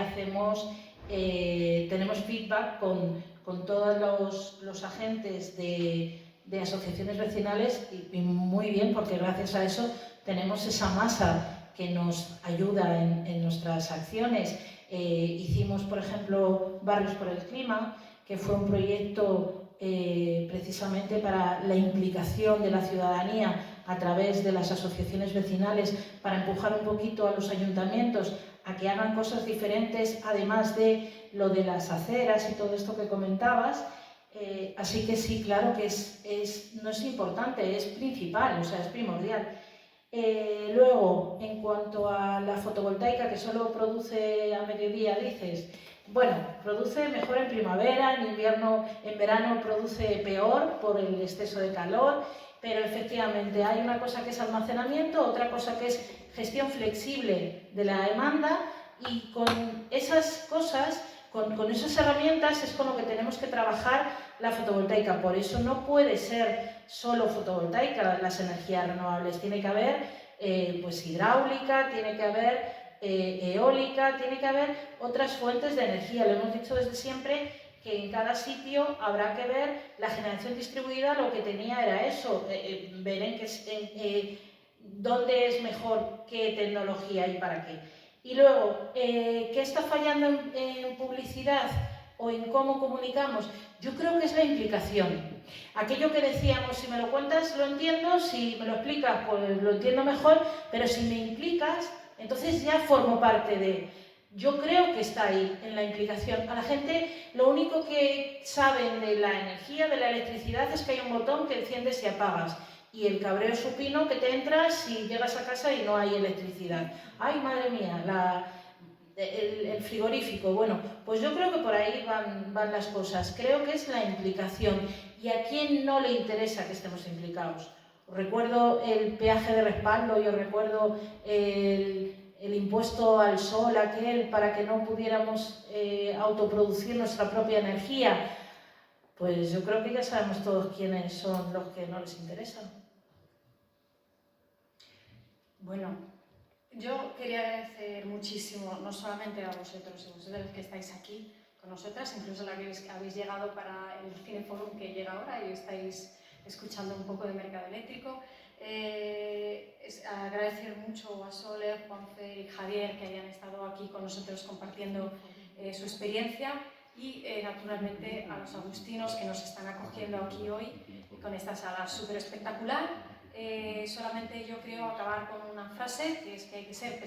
tenemos feedback con todos los agentes de asociaciones vecinales y muy bien, porque gracias a eso tenemos esa masa que nos ayuda en nuestras acciones. Hicimos, por ejemplo, Barrios por el Clima, que fue un proyecto precisamente para la implicación de la ciudadanía a través de las asociaciones vecinales, para empujar un poquito a los ayuntamientos a que hagan cosas diferentes, además de lo de las aceras y todo esto que comentabas. Así que sí, claro que no es importante, es principal, o sea, es primordial. Luego, en cuanto a la fotovoltaica, que solo produce a mediodía, dices, bueno, produce mejor en primavera, en invierno, en verano produce peor por el exceso de calor, pero efectivamente hay una cosa que es almacenamiento, otra cosa que es gestión flexible de la demanda, y con esas cosas, con esas herramientas es con lo que tenemos que trabajar la fotovoltaica. Por eso no puede ser solo fotovoltaica las energías renovables, tiene que haber pues hidráulica, tiene que haber eólica, tiene que haber otras fuentes de energía. Lo hemos dicho desde siempre, que en cada sitio habrá que ver la generación distribuida. Lo que tenía era eso, ver dónde es mejor, qué tecnología y para qué. Y luego, ¿qué está fallando en publicidad o en cómo comunicamos? Yo creo que es la implicación. Aquello que decíamos, si me lo cuentas lo entiendo, si me lo explicas pues lo entiendo mejor, pero si me implicas, entonces ya formo parte de... Yo creo que está ahí, en la implicación. A la gente lo único que saben de la energía, de la electricidad, es que hay un botón que enciendes y apagas. Y el cabreo supino que te entras si llegas a casa y no hay electricidad. ¡Ay, madre mía! El frigorífico. Bueno, pues yo creo que por ahí van las cosas. Creo que es la implicación. ¿Y a quién no le interesa que estemos implicados? Os recuerdo el peaje de respaldo, yo recuerdo el impuesto al sol aquel para que no pudiéramos autoproducir nuestra propia energía. Pues yo creo que ya sabemos todos quiénes son los que no les interesan. Bueno, yo quería agradecer muchísimo, no solamente a vosotros que estáis aquí con nosotras, incluso a la que habéis llegado para el Cineforum que llega ahora y estáis escuchando un poco de mercado eléctrico. Agradecer mucho a Sole, Juanfe y Javier que hayan estado aquí con nosotros compartiendo su experiencia y naturalmente a los agustinos que nos están acogiendo aquí hoy con esta sala súper espectacular. Solamente yo creo acabar con una frase que es que hay que ser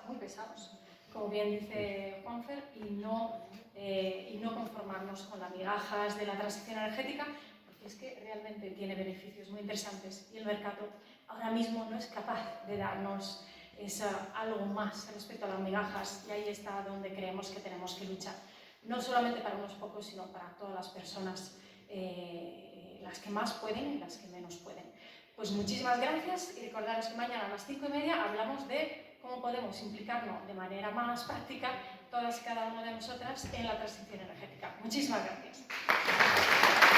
muy pesados, como bien dice Juanfer, y no conformarnos con las migajas de la transición energética, porque es que realmente tiene beneficios muy interesantes y el mercado ahora mismo no es capaz de darnos algo más respecto a las migajas, y ahí está donde creemos que tenemos que luchar, no solamente para unos pocos, sino para todas las personas, las que más pueden y las que menos pueden. Pues muchísimas gracias y recordaros que mañana a las 5:30 hablamos de cómo podemos implicarnos de manera más práctica todas y cada una de nosotras en la transición energética. Muchísimas gracias.